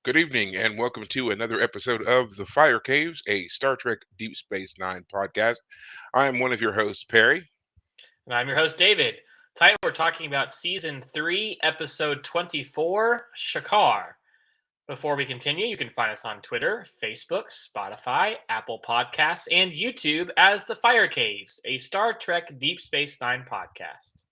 Good evening, and welcome to another episode of The Fire Caves, a Star Trek Deep Space Nine podcast. I am one of your hosts, Perry. And I'm your host, David. Tonight we're talking about Season 3, Episode 24, Shakaar. Before we continue, you can find us on Twitter, Facebook, Spotify, Apple Podcasts, and YouTube as The Fire Caves, a Star Trek Deep Space Nine podcast.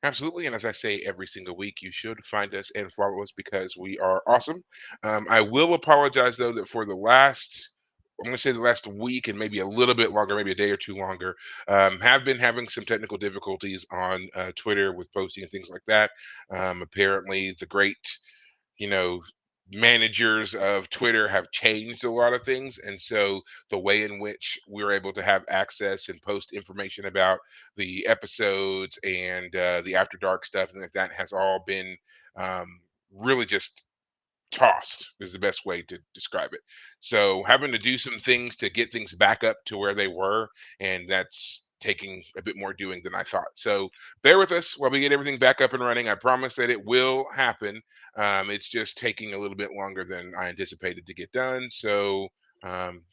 Absolutely, and as I say every single week, you should find us and follow us because we are awesome. I will apologize though that for the last, I'm going to say the last week and maybe a little bit longer, maybe a day or two longer, have been having some technical difficulties on Twitter with posting and things like that. Apparently, the great you know, managers of Twitter have changed a lot of things. And so the way in which we're able to have access and post information about the episodes and the After Dark stuff and like that has all been really just tossed is the best way to describe it. So having to do some things to get things back up to where they were, and that's taking a bit more doing than I thought. So bear with us while we get everything back up and running. I promise that it will happen. It's just taking a little bit longer than I anticipated to get done. So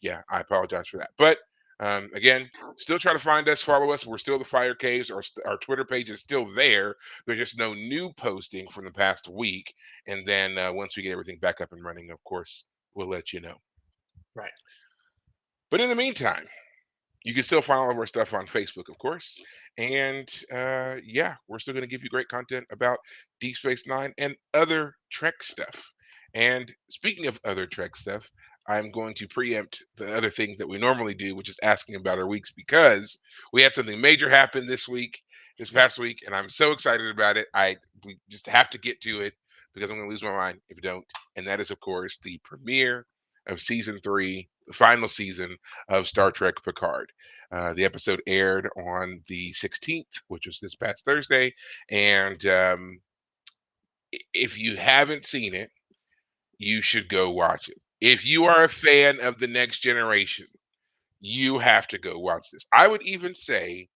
yeah, I apologize for that. But again, still try to find us, follow us. We're still the Fire Caves. Our Twitter page is still there. There's just no new posting from the past week. And then once we get everything back up and running, of course, we'll let you know. Right. But in the meantime, you can still find all of our stuff on Facebook, of course. And yeah, we're still going to give you great content about Deep Space Nine and other Trek stuff. And speaking of other Trek stuff, I'm going to preempt the other thing that we normally do, which is asking about our weeks because we had something major happen this past week, and I'm so excited about it. We just have to get to it because I'm going to lose my mind if we don't. And that is, of course, the premiere of season three, the final season of Star Trek Picard. The episode aired on the 16th, which was this past Thursday. And if you haven't seen it, you should go watch it. If you are a fan of The Next Generation, you have to go watch this. I would even say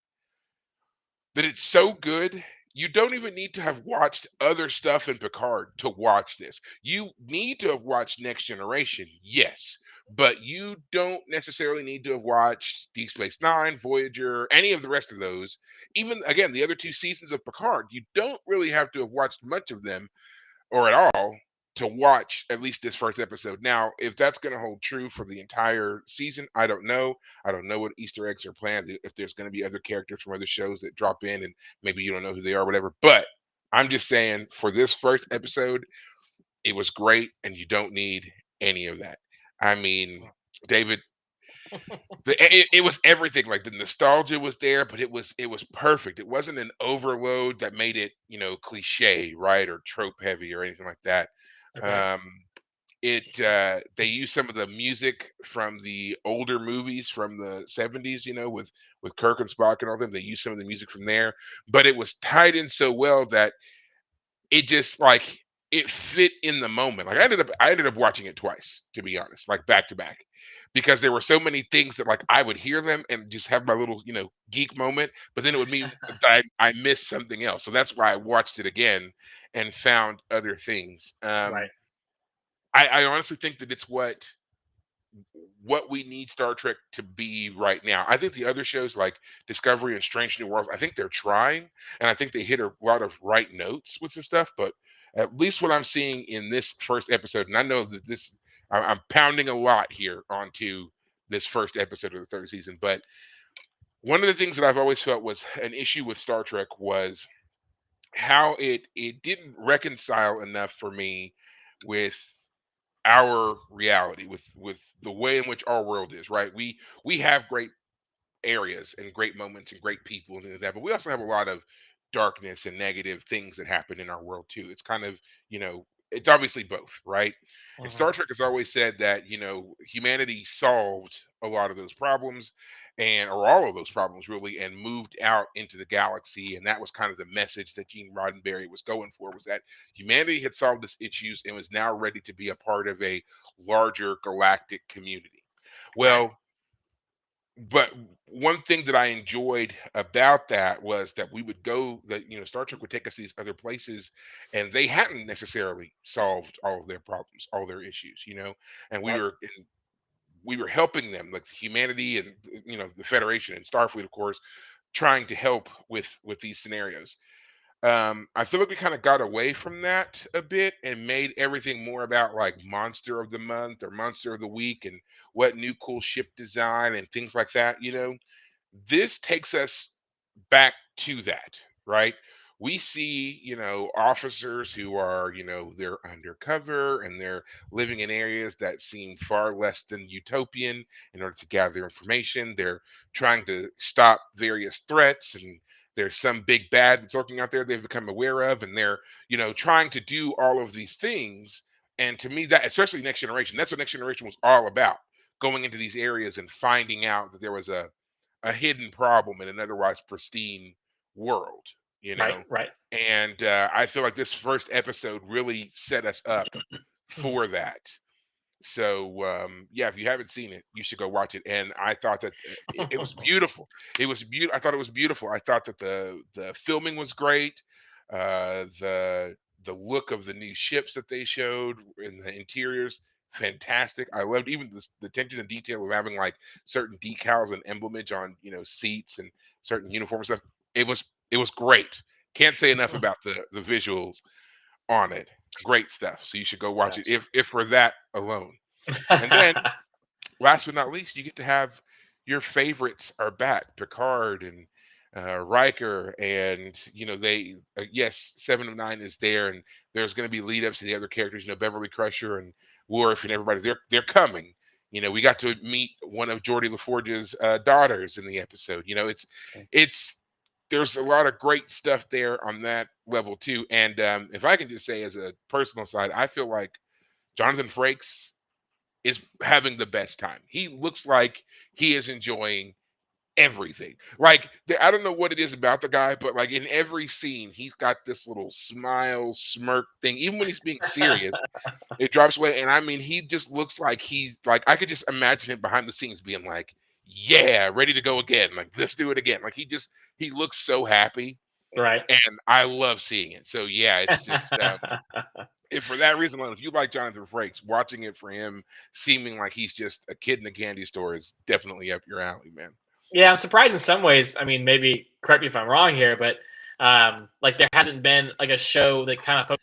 that it's so good, you don't even need to have watched other stuff in Picard to watch this. You need to have watched Next Generation, yes, but you don't necessarily need to have watched Deep Space Nine, Voyager, any of the rest of those. Even again, the other two seasons of Picard, you don't really have to have watched much of them or at all to watch at least this first episode. Now, if that's going to hold true for the entire season, I don't know. I don't know what Easter eggs are planned. If there's going to be other characters from other shows that drop in and maybe you don't know who they are, whatever. But I'm just saying for this first episode, it was great, and you don't need any of that. I mean, David, it was everything. Like the nostalgia was there, but it was perfect. It wasn't an overload that made it cliche, right, or trope heavy or anything like that. Okay. Um, it they used some of the music from the older movies from the 70s, with Kirk and Spock and all them. They used some of the music from there, but it was tied in so well that it just like it fit in the moment. Like I ended up watching it twice, to be honest, like back to back. Because there were so many things that like I would hear them and just have my little, geek moment, but then it would mean that I missed something else. So that's why I watched it again and found other things. Right. I honestly think that it's what we need Star Trek to be right now. I think the other shows like Discovery and Strange New Worlds, I think they're trying, and I think they hit a lot of right notes with some stuff. But at least what I'm seeing in this first episode, and I know that I'm pounding a lot here onto this first episode of the third season. But one of the things that I've always felt was an issue with Star Trek was how it didn't reconcile enough for me with our reality, with the way in which our world is, right? We have great areas and great moments and great people and things like that, but we also have a lot of darkness and negative things that happen in our world too. It's kind of, it's obviously both, right? And Hmm. Star Trek has always said that, humanity solved a lot of those problems and or all of those problems really and moved out into the galaxy. And that was kind of the message that Gene Roddenberry was going for, was that humanity had solved its issues and was now ready to be a part of a larger galactic community. Right. Well, but one thing that I enjoyed about that was that we would go that Star Trek would take us to these other places, and they hadn't necessarily solved all of their problems, all their issues, and Yep. we were helping them, like humanity and the Federation and Starfleet, of course, trying to help with these scenarios. I feel like we kind of got away from that a bit and made everything more about like monster of the month or monster of the week and what new cool ship design and things like that. This takes us back to that, right? We see, officers who are, they're undercover and they're living in areas that seem far less than utopian in order to gather information. They're trying to stop various threats, and there's some big bad that's lurking out there they've become aware of, and they're, trying to do all of these things. And to me, that, especially Next Generation, that's what Next Generation was all about, going into these areas and finding out that there was a hidden problem in an otherwise pristine world, you Right. know. Right. And I feel like this first episode really set us up for that. So yeah, if you haven't seen it, you should go watch it. And I thought that it was beautiful. It was beautiful. I thought it was beautiful. I thought that the filming was great. The look of the new ships that they showed in the interiors, fantastic. I loved even the attention to detail of having like certain decals and emblemage on seats and certain uniform stuff. It was great. Can't say enough about the visuals on it. Great stuff. So you should go watch it Gotcha. if for that alone. And then last but not least, you get to have your favorites are back, Picard and Riker, and they yes, 7 of 9 is there, and there's going to be lead ups to the other characters, Beverly Crusher and Worf and everybody. They're coming. We got to meet one of Geordie LaForge's daughters in the episode. It's there's a lot of great stuff there on that level too. And if I can just say, as a personal side, I feel like Jonathan Frakes is having the best time. He looks like he is enjoying everything. Like I don't know what it is about the guy, but like in every scene, he's got this little smile, smirk thing. Even when he's being serious, it drops away. And I mean, he just looks like he's like I could just imagine him behind the scenes being like, "Yeah, ready to go again. Like let's do it again." Like he looks so happy, Right. and I love seeing it. So yeah, it's just and for that reason alone, if you like Jonathan Frakes, watching it for him seeming like he's just a kid in a candy store is definitely up your alley, man. Yeah, I'm surprised in some ways. I mean, maybe correct me if I'm wrong here, but like there hasn't been like a show that kind of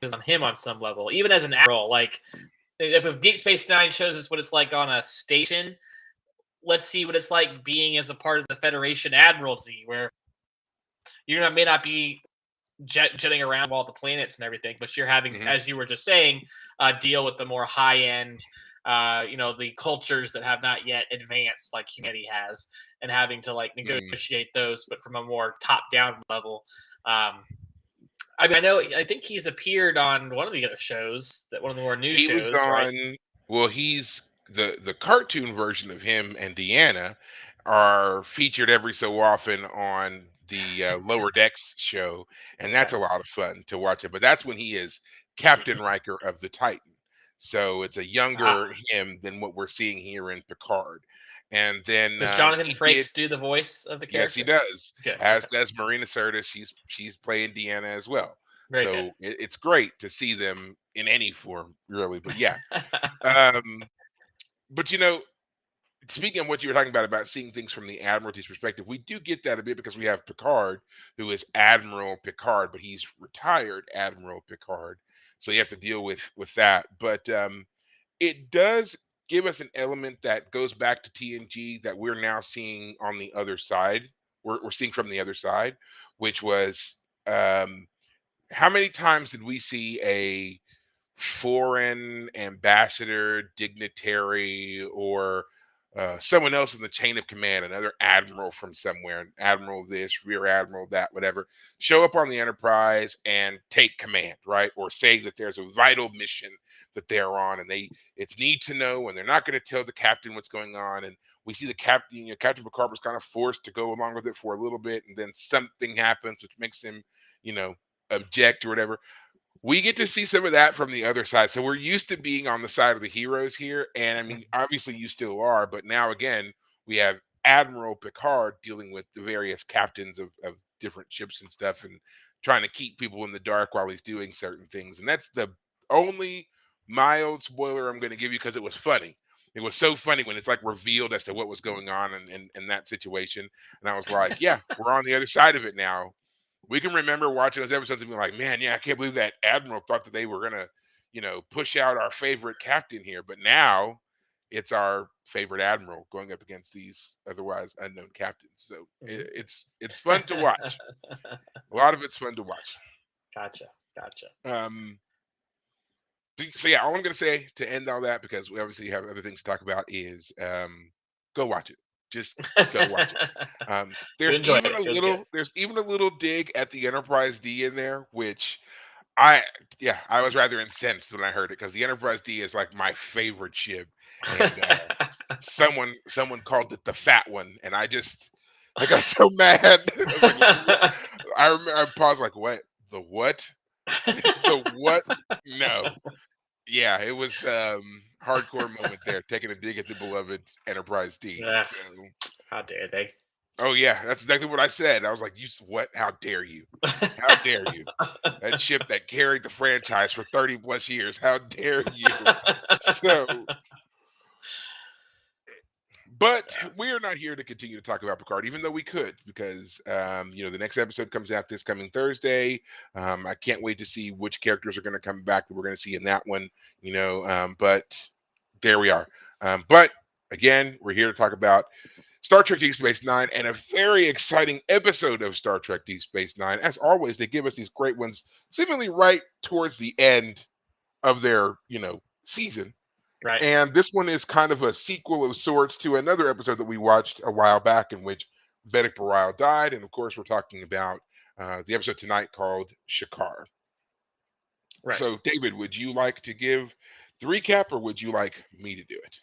focuses on him on some level, even as an admiral. Like if Deep Space Nine shows us what it's like on a station, let's see what it's like being as a part of the Federation Admiralty, where you may not be jetting around all the planets and everything, but you're having, Hmm. as you were just saying, deal with the more high end, the cultures that have not yet advanced like humanity has, and having to like Mm. negotiate those, but from a more top down level. Um, I mean, I think he's appeared on one of the other shows, that one of the more new He was shows, right? on. Well, he's the cartoon version of him and Deanna are featured every so often on the Lower Decks show, and that's Okay. a lot of fun to watch it. But that's when he is Captain Riker of the Titan. So it's a Ah, younger him than what we're seeing here in Picard. And then does Jonathan he did. Frakes do the voice of the Yes, he character? does. Good. As Okay. does Marina Sirtis. She's playing Deanna as well. Very good. So it's great to see them in any form, really. But yeah, um, but speaking of what you were talking about seeing things from the Admiralty's perspective, we do get that a bit because we have Picard, who is Admiral Picard, but he's retired Admiral Picard, so you have to deal with that. But it does give us an element that goes back to TNG that we're now seeing on the other side. We're seeing from the other side, which was um, how many times did we see a foreign ambassador, dignitary, or someone else in the chain of command, another admiral from somewhere, an admiral this, rear admiral that, whatever, show up on the Enterprise and take command, right? Or say that there's a vital mission that they're on, and it's need to know, and they're not going to tell the captain what's going on. And we see the captain, Captain Picard was kind of forced to go along with it for a little bit, and then something happens which makes him, you know, object or whatever. We get to see some of that from the other side. So we're used to being on the side of the heroes here. And I mean, obviously you still are, but now again, we have Admiral Picard dealing with the various captains of different ships and stuff, and trying to keep people in the dark while he's doing certain things. And that's the only mild spoiler I'm going to give you, because it was funny. It was so funny when it's like revealed as to what was going on in that situation. And I was like, yeah, we're on the other side of it now. We can remember watching those episodes and being like, man, yeah, I can't believe that Admiral thought that they were going to, push out our favorite captain here. But now it's our favorite admiral going up against these otherwise unknown captains. So Mhm. it's fun to watch. A lot of it's fun to watch. Gotcha. Gotcha. Um, so yeah, all I'm gonna say to end all that, because we obviously have other things to talk about, is go watch it. Just go watch it. You enjoyed it. It was good. There's even a little dig at the Enterprise D in there, which I yeah, I was rather incensed when I heard it, because the Enterprise D is like my favorite ship, and someone called it the fat one, and I got so mad. I was like, what? I paused like, what? The what? It's the what? No. Yeah, it was hardcore moment there, taking a dig at the beloved Enterprise D. Ugh, So, how dare they? oh yeah, that's exactly what I said. I was like, what? How dare you? How dare you? That ship that carried the franchise for 30 plus years. How dare you? So, but Yeah. we are not here to continue to talk about Picard, even though we could, because the next episode comes out this coming Thursday. I can't wait to see which characters are going to come back that we're going to see in that one. But there we are. But again, we're here to talk about Star Trek Deep Space Nine, and a very exciting episode of Star Trek Deep Space Nine. As always, they give us these great ones, seemingly right towards the end of their season. Right. And this one is kind of a sequel of sorts to another episode that we watched a while back, in which Vedic Bareil died. And of course, we're talking about the episode tonight called Shakaar. Right. So, David, would you like to give the recap, or would you like me to do it?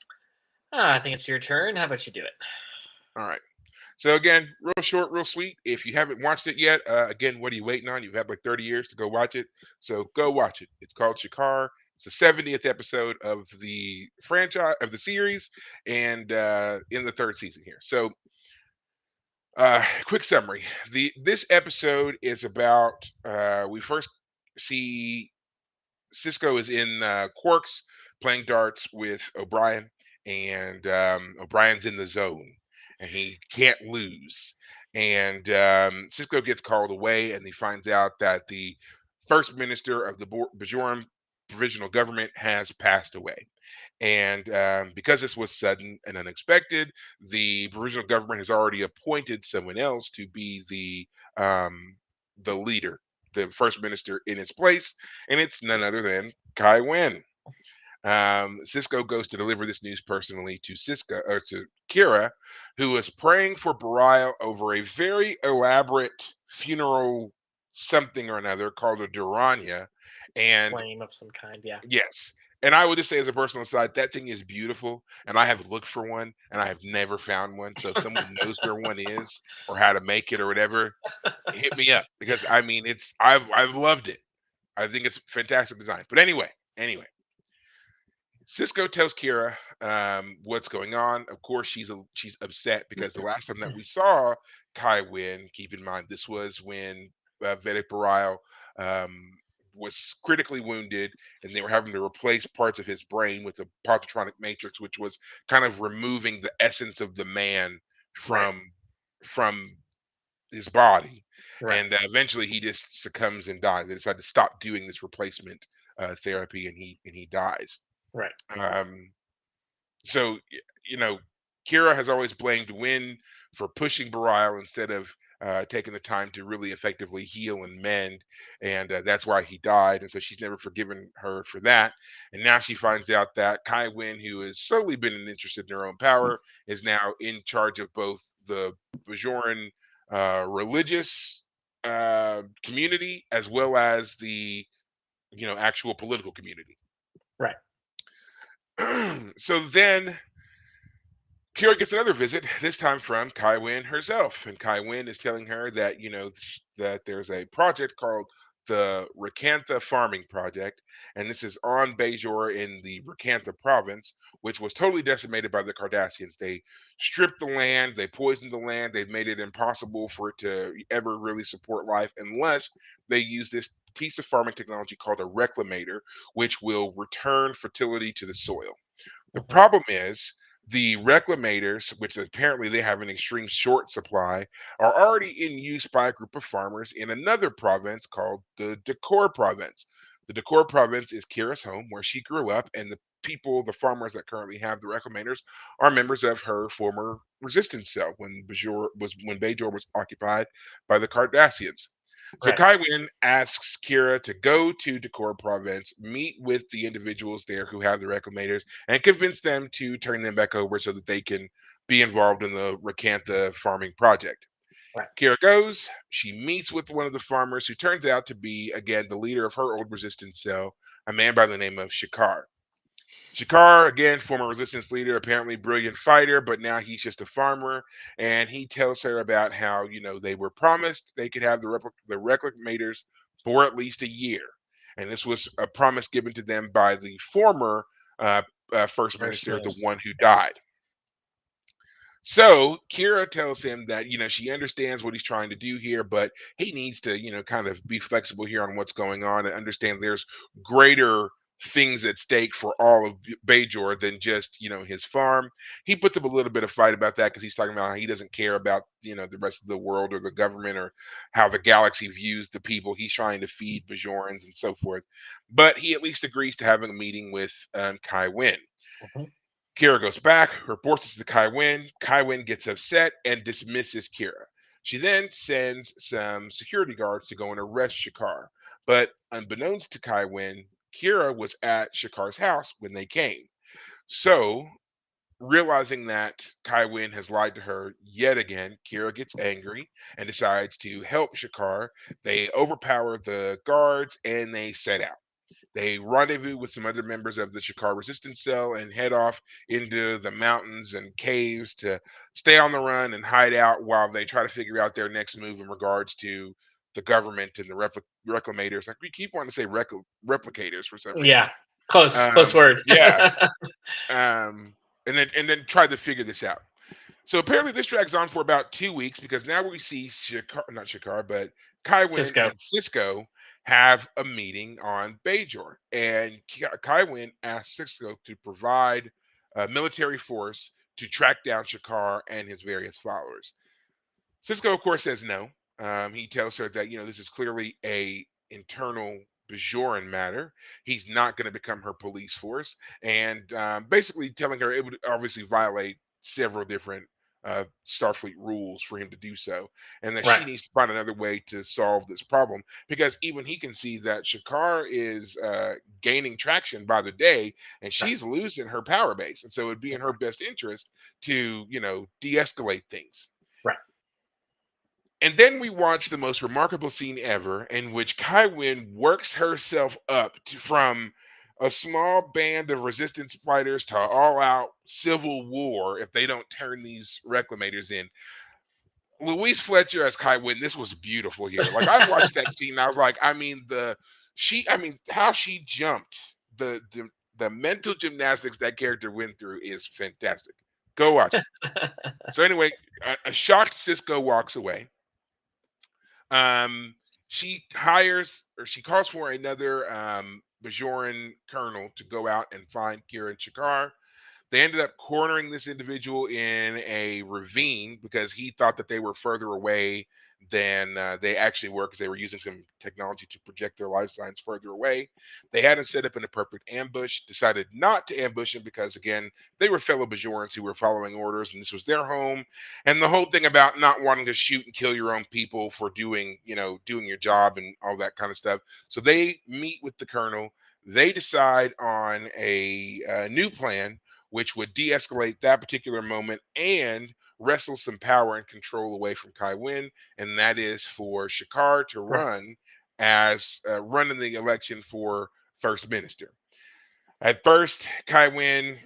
I think it's your turn. How about you do it? All right. So again, real short, real sweet. If you haven't watched it yet, again, what are you waiting on? You've had like 30 years to go watch it. So go watch it. It's called Shakar. It's the 70th episode of the franchise, of the series, and in the third season here. So quick summary. This episode is about we first see Cisco is in Quarks playing darts with O'Brien, and O'Brien's in the zone, and he can't lose. And Cisco gets called away, and he finds out that the first minister of the Bajoran provisional government has passed away. And because this was sudden and unexpected, the provisional government has already appointed someone else to be the leader, the first minister in its place, and it's none other than Kai Wen. Cisco goes to deliver this news personally to to Kira, who is praying for Bareil over a very elaborate funeral something or another called a Durania. And Flame of some kind. Yeah. yes, and I would just say, as a personal aside, that thing is beautiful, and I have looked for one, and I have never found one. So if someone knows where one is, or how to make it, or whatever, hit me up, because I mean, I've loved it. I think it's fantastic design. But anyway, Cisco tells Kira what's going on. Of course, she's upset, because the last time that we saw Kai Wynn, keep in mind this was when Vedic Bareil um, was critically wounded, and they were having to replace parts of his brain with a positronic matrix, which was kind of removing the essence of the man Right. from his body. Right. And eventually he just succumbs and dies. They decide to stop doing this replacement therapy, and he dies. Right. um so Kira has always blamed Wynn for pushing Bareil instead of taking the time to really effectively heal and mend, and that's why he died. And so she's never forgiven her for that. And now she finds out that Kai Wynn, who has solely been interested in her own power, is now in charge of both the Bajoran religious community, as well as the actual political community. Right. So then Kira gets another visit, this time from Kai Wynn herself. And Kai Wynn is telling her that, that there's a project called the Rakantha farming project, and this is on Bajor in the Rakantha province, which was totally decimated by the Cardassians. They stripped the land, they poisoned the land, they've made it impossible for it to ever really support life unless they use this piece of farming technology called a reclamator, which will return fertility to the soil. The Mhm. problem is the reclamators, which apparently they have an extreme short supply, are already in use by a group of farmers in another province called the Decor province. The Decor province is Kira's home, where she grew up, and the people, the farmers that currently have the reclamators, are members of her former resistance cell when Bajor was occupied by the Cardassians. So Right. Kaiwin asks Kira to go to Decor province, meet with the individuals there who have the reclamators, and convince them to turn them back over so that they can be involved in the Rakantha farming project. Right. Kira goes, she meets with one of the farmers who turns out to be, again, the leader of her old resistance cell, a man by the name of Shakaar. Shakar, again, former resistance leader, apparently brilliant fighter, but now he's just a farmer. And he tells her about how, they were promised they could have the reclamators for at least a year. And this was a promise given to them by the former uh, first First minister, the minister. one who died. So Kira tells him that, she understands what he's trying to do here, but he needs to, kind of be flexible here on what's going on and understand there's greater things at stake for all of Bajor than just, his farm. He puts up a little bit of fight about that because he's talking about how he doesn't care about, the rest of the world or the government or how the galaxy views the people. He's trying to feed Bajorans and so forth. But he at least agrees to having a meeting with Kai Wynn. Mhm. Kira goes back, reports this to Kai Wynn. Kai Wynn gets upset and dismisses Kira. She then sends some security guards to go and arrest Shakar. But unbeknownst to Kai Wynn, Kira was at Shakar's house when they came. So, realizing that Kai Wynn has lied to her yet again, Kira gets angry and decides to help Shakar. They overpower the guards and they set out. They rendezvous with some other members of the Shakar resistance cell and head off into the mountains and caves to stay on the run and hide out while they try to figure out their next move in regards to the government and the reclamators. Like we keep wanting to say replicators for some reason. Yeah. Close. Close word. Yeah. Um, and then try to figure this out. So apparently this drags on for about 2 weeks because now we see not Shakar, but Kaiwin Cisco. and Cisco have a meeting on Bajor. And Kaiwin asks Cisco to provide a military force to track down Shakar and his various followers. Cisco, of course, says no. He tells her that this is clearly a internal Bajoran matter. He's not going to become her police force, and basically telling her it would obviously violate several different Starfleet rules for him to do so, and that she Right. needs to find another way to solve this problem because even he can see that Shakar is gaining traction by the day, and Right. she's losing her power base, and so it'd be in her best interest to de-escalate things. Right. And then we watch the most remarkable scene ever, in which Kai Wynn works herself up from a small band of resistance fighters to all out civil war if they don't turn these reclamators in. Louise Fletcher as Kai Wynn, this was beautiful here. Like I watched that scene, and I was like, how she jumped, the mental gymnastics that character went through is fantastic. Go watch it. So anyway, a shocked Cisco walks away. Um, she calls for another Bajoran colonel to go out and find Kira and Shakar. They ended up cornering this individual in a ravine because he thought that they were further away than they actually were because they were using some technology to project their life signs further away. They had him set up in a perfect ambush, decided not to ambush him because, again, they were fellow Bajorans who were following orders and this was their home. And the whole thing about not wanting to shoot and kill your own people for doing your job and all that kind of stuff. So they meet with the colonel. They decide on a new plan which would de-escalate that particular moment and wrestle some power and control away from Kai Wynn, and that is for Shakar to Right. running the election for first minister. At first, Kai Wynn,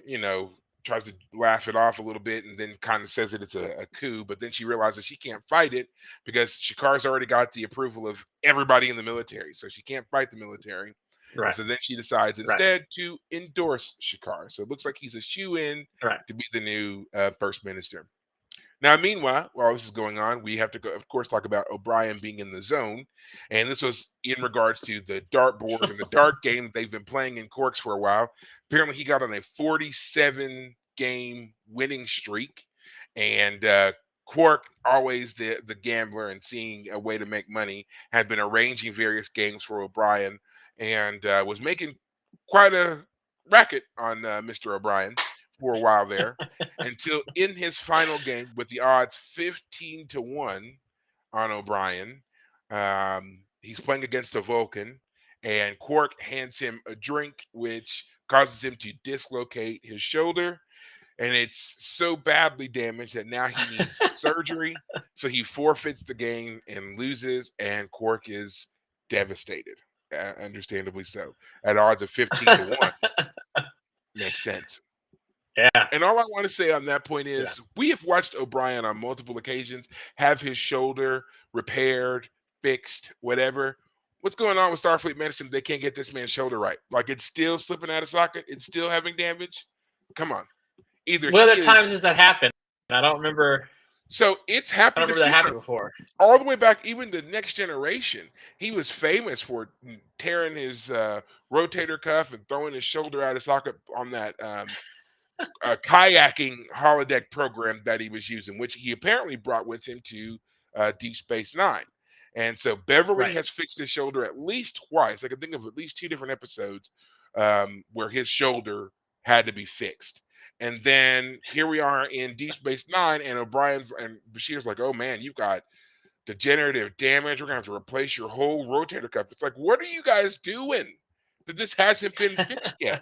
tries to laugh it off a little bit and then kind of says that it's a coup. But then she realizes she can't fight it because Shakar's already got the approval of everybody in the military. So she can't fight the military. And Right. so then she decides Right. instead to endorse Shakar. So it looks like he's a shoe in Right. to be the new first minister. Now, meanwhile, while this is going on, we have to, go, of course, talk about O'Brien being in the zone. And this was in regards to the dartboard and the dart game that they've been playing in Corks for a while. Apparently, he got on a 47 game winning streak. And Quark, always the gambler and seeing a way to make money, had been arranging various games for O'Brien and was making quite a racket on Mr. O'Brien for a while there until in his final game with the odds 15 to 1 on O'Brien. He's playing against a Vulcan, and Quark hands him a drink, which causes him to dislocate his shoulder. And it's so badly damaged that now he needs surgery. So he forfeits the game and loses, and Quark is devastated, understandably so. At odds of 15 to 1. Makes sense. Yeah. And all I want to say on that point Yeah. is we have watched O'Brien on multiple occasions have his shoulder repaired, fixed, whatever. What's going on with Starfleet Medicine? They can't get this man's shoulder right. Like it's still slipping out of socket. It's still having damage. Come on. Either What he other times is. does that happen? I don't remember. So it's I don't happened a remember that few happening times. before. All the way back, even the Next Generation, he was famous for tearing his rotator cuff and throwing his shoulder out of socket on that kayaking holodeck program that he was using, which he apparently brought with him to Deep Space Nine. And so Beverly Right. has fixed his shoulder at least twice. I can think of at least two different episodes where his shoulder had to be fixed. And then here we are in Deep Space Nine, and O'Brien's and Bashir's like, "Oh man, you've got degenerative damage. We're gonna have to replace your whole rotator cuff." It's like, what are you guys doing? That this hasn't been fixed yet.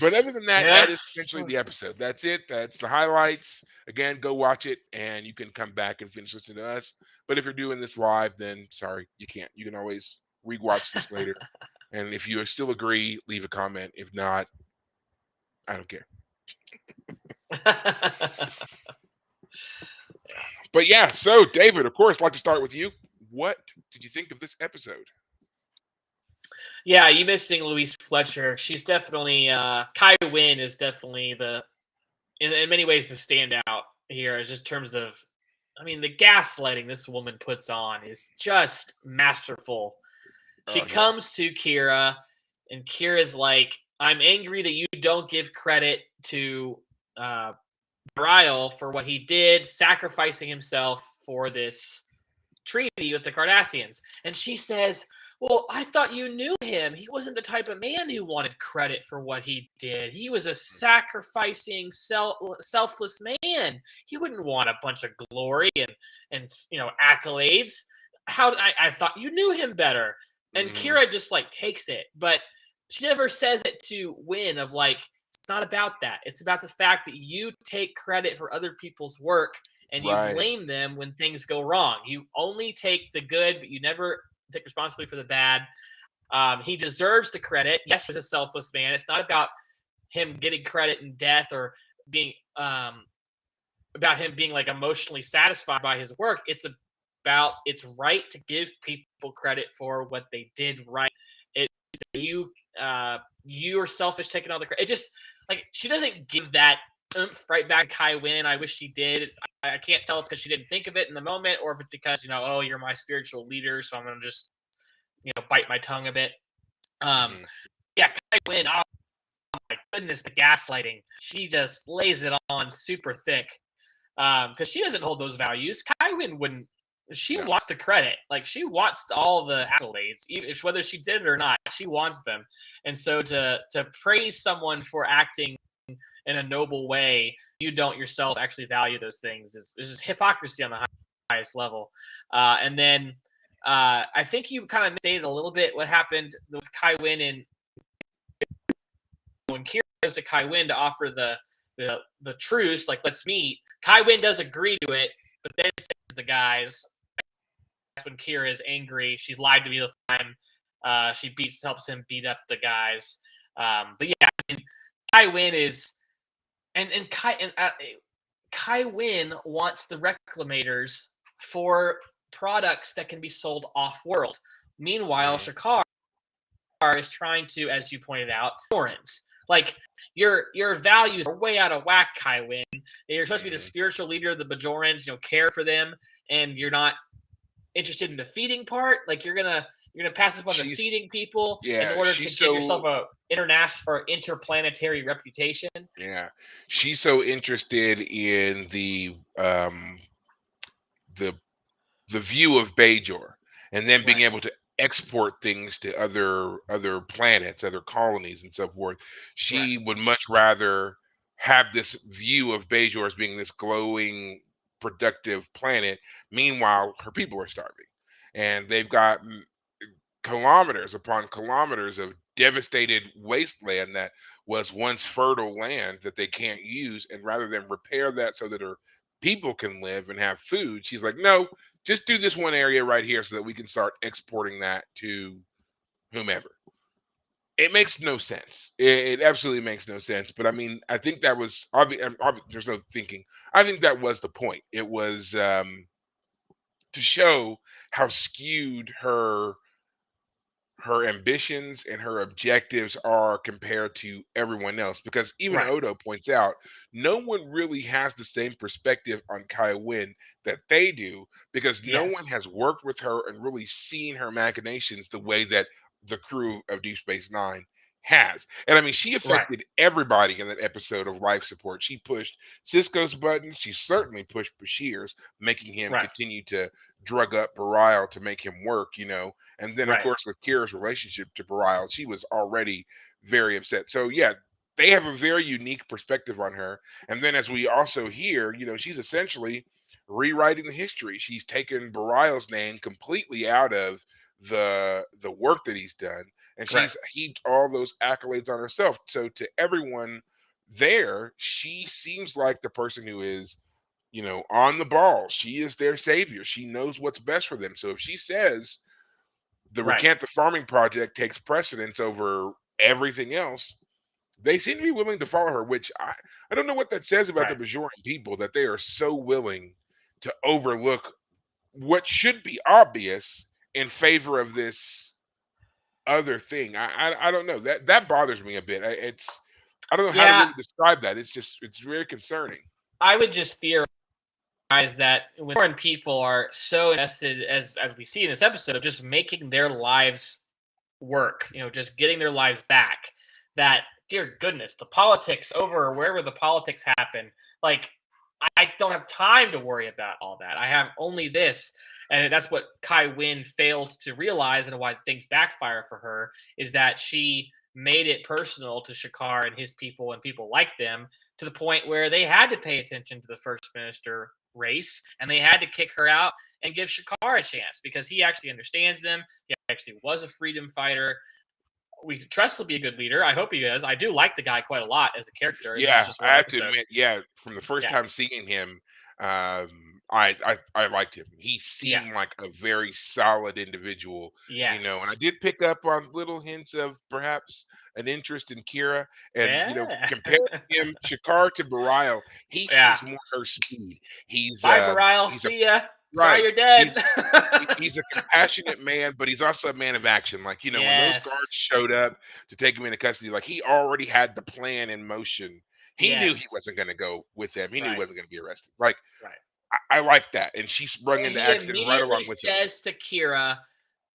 But other than that, Yeah. that is essentially the episode. That's it. That's the highlights. Again, go watch it and you can come back and finish listening to us. But if you're doing this live, then sorry, you can't. You can always rewatch this later. And if you still agree, leave a comment. If not, I don't care. But yeah, so David, of course, I'd like to start with you. What did you think of this episode? Yeah, you mentioning Louise Fletcher. She's definitely Kai Wynn is definitely the in many ways the standout here, is just terms of, I mean, the gaslighting this woman puts on is just masterful. She Oh yeah. comes to Kira, and Kira's like, "I'm angry that you don't give credit to uh, Brial for what he did, sacrificing himself for this treaty with the Cardassians." And she says, "Well, I thought you knew him. He wasn't the type of man who wanted credit for what he did. He was a sacrificing, selfless man. He wouldn't want a bunch of glory and accolades. I thought you knew him better." And Mm-hmm. Kira just like takes it, but she never says it to Win of like, it's not about that. It's about the fact that you take credit for other people's work and you Right. blame them when things go wrong. You only take the good, but you never take responsibility for the bad. He deserves the credit. Yes, he's a selfless man. It's not about him getting credit in death or being about him being like emotionally satisfied by his work. It's about it's right to give people credit for what they did right. It you you are selfish taking all the credit. It just like she doesn't give that oomph right back to Kai Wynn. I wish she did. I can't tell it's because she didn't think of it in the moment, or if it's because oh, you're my spiritual leader, so I'm gonna just bite my tongue a bit. Mm-hmm. Yeah, Kai Wynn. Oh my goodness, the gaslighting. She just lays it on super thick because she doesn't hold those values. Kai Wynn wouldn't. She No. wants the credit. Like she wants all the accolades, even whether she did it or not. She wants them, and so to praise someone for acting in a noble way, you don't yourself actually value those things. Is just hypocrisy on the highest level. And then I think you kind of stated a little bit what happened with Kai Wynn and when Kira goes to Kai Wynn to offer the truce, like let's meet. Kai Wynn does agree to it, but then says the guys. That's when Kira is angry. She lied to me the time. She helps him beat up the guys. But yeah, I mean, Kai Wynn is Kai Wynn wants the reclamators for products that can be sold off world. Meanwhile, Mhm. Shakaar is trying to, as you pointed out, Torrens. Like your values are way out of whack, Kai Wynn. You're supposed to be the Mhm. spiritual leader of the Bajorans, care for them, and you're not interested in the feeding part. Like you're gonna pass up on the She's feeding people in yeah, order to she's give yourself so a international or interplanetary reputation. yeah, she's so interested in the the view of Bajor, and then being Right, able to export things to other planets, other colonies, and so forth. right, She would much rather have this view of Bajor as being this glowing, productive planet. Meanwhile, her people are starving, and they've got kilometers upon kilometers of devastated wasteland that was once fertile land that they can't use. And rather than repair that so that her people can live and have food, she's like, no, just do this one area right here so that we can start exporting that to whomever. It makes no sense. It absolutely makes no sense. But I mean, I think that was there's no thinking. I think that was the point. It was to show how skewed her ambitions and her objectives are compared to everyone else, because even right. Odo points out no one really has the same perspective on Kai Wynn that they do, because no one Yes, has worked with her and really seen her machinations the way that the crew of Deep Space Nine has. And I mean, she right, affected everybody in that episode of life support. She pushed Cisco's buttons, she certainly pushed Bashir's, making him right, continue to drug up Barile to make him work. And then, of right, course, with Kira's relationship to Barile, she was already very upset. So, yeah, they have a very unique perspective on her. And then, as we also hear, she's essentially rewriting the history. She's taken Barile's name completely out of the work that he's done, and right, she's heaped all those accolades on herself. So, to everyone there, she seems like the person who is on the ball. She is their savior. She knows what's best for them. So if she says the right. Recant the Farming project takes precedence over everything else, they seem to be willing to follow her, which I don't know what that says about the Right. Bajoran people, that they are so willing to overlook what should be obvious in favor of this other thing. I don't know. That bothers me a bit. I don't know how to Yeah, really describe that. It's very concerning. I would just theorize that when foreign people are so invested, as we see in this episode, of just making their lives work, just getting their lives back, that dear goodness, the politics over or wherever the politics happen, like I don't have time to worry about all that. I have only this. And that's what Kai Wynn fails to realize, and why things backfire for her, is that she made it personal to Shakaar and his people and people like them, to the point where they had to pay attention to the first minister race, and they had to kick her out and give Shakaar a chance, because he actually understands them. He actually was a freedom fighter. We trust he'll be a good leader. I hope he is. I do like the guy quite a lot as a character, and this is Yeah, just I one have to episode. admit, yeah, from the first Yeah. time seeing him, I liked him. He Yeah. seemed like a very solid individual. And I Yes. did pick up on little hints of perhaps an interest in Kira, and Yeah. comparing him, Shakar to Barile, he Yeah. seems more her speed. He's Bye, Barile. he's a See ya. Sorry right. you're dead. He's he's a compassionate man, but he's also a man of action. Like, when those guards Yes. showed up to take him into custody, like he already had the plan in motion. He knew he Yes. wasn't going to go with them. He knew he Right. wasn't going to be arrested. Like, Right. I like that, and she sprung And into he action right immediately along with him. says to Kira,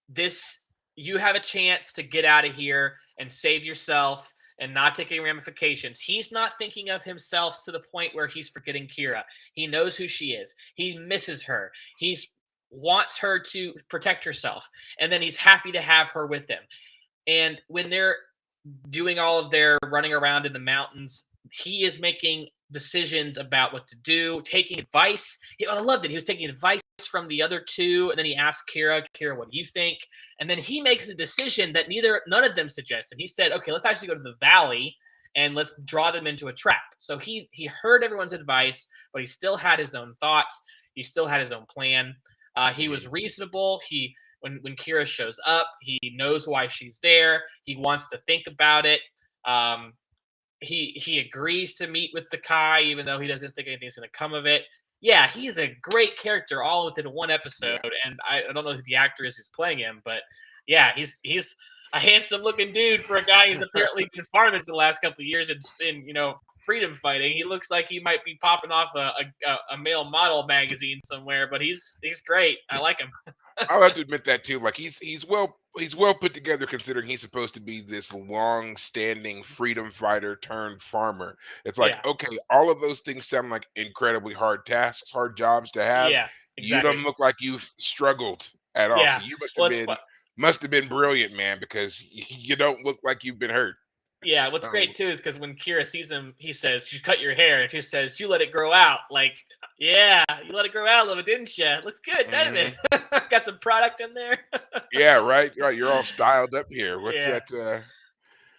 this you have a chance to get out of here and save yourself and not take any ramifications. He's not thinking of himself to the point where he's forgetting Kira. He knows who she is. He misses her. He's wants her to protect herself, and then he's happy to have her with him. And when they're doing all of their running around in the mountains, he is making decisions about what to do, taking advice. I loved it. He was taking advice from the other two, and then he asked Kira, what do you think? And then he makes a decision that none of them suggested. He said, okay, let's actually go to the valley and let's draw them into a trap. So he heard everyone's advice, but he still had his own thoughts. He still had his own plan. He was Mhm. reasonable. When Kira shows up, he knows why she's there. He wants to think about it. Um, he agrees to meet with the Kai, even though he doesn't think anything's going to come of it. Yeah, he's a great character all within one episode, Yeah. and I don't know who the actor is who's playing him, but yeah, he's a handsome looking dude for a guy who's apparently been farming for the last couple of years in freedom fighting. He looks like he might be popping off a male model magazine somewhere, but he's great. I like him. I'll have to admit that too. Like he's well put together considering he's supposed to be this long-standing freedom fighter turned farmer. It's like, Yeah, okay, all of those things sound like incredibly hard tasks, hard jobs to have. yeah, You exactly. don't look like you've struggled at all. So Yeah. you Well, it's must have been brilliant, man, because you don't look like you've been hurt. Yeah, what's Um, great too is because when Kira sees him, he says, "You cut your hair," and she says, "You let it grow out." Like, yeah, you let it grow out a little, didn't you? Looks good, doesn't it? mhm. Got some product in there. Yeah, right, right. You're all styled up here. What's Yeah, that?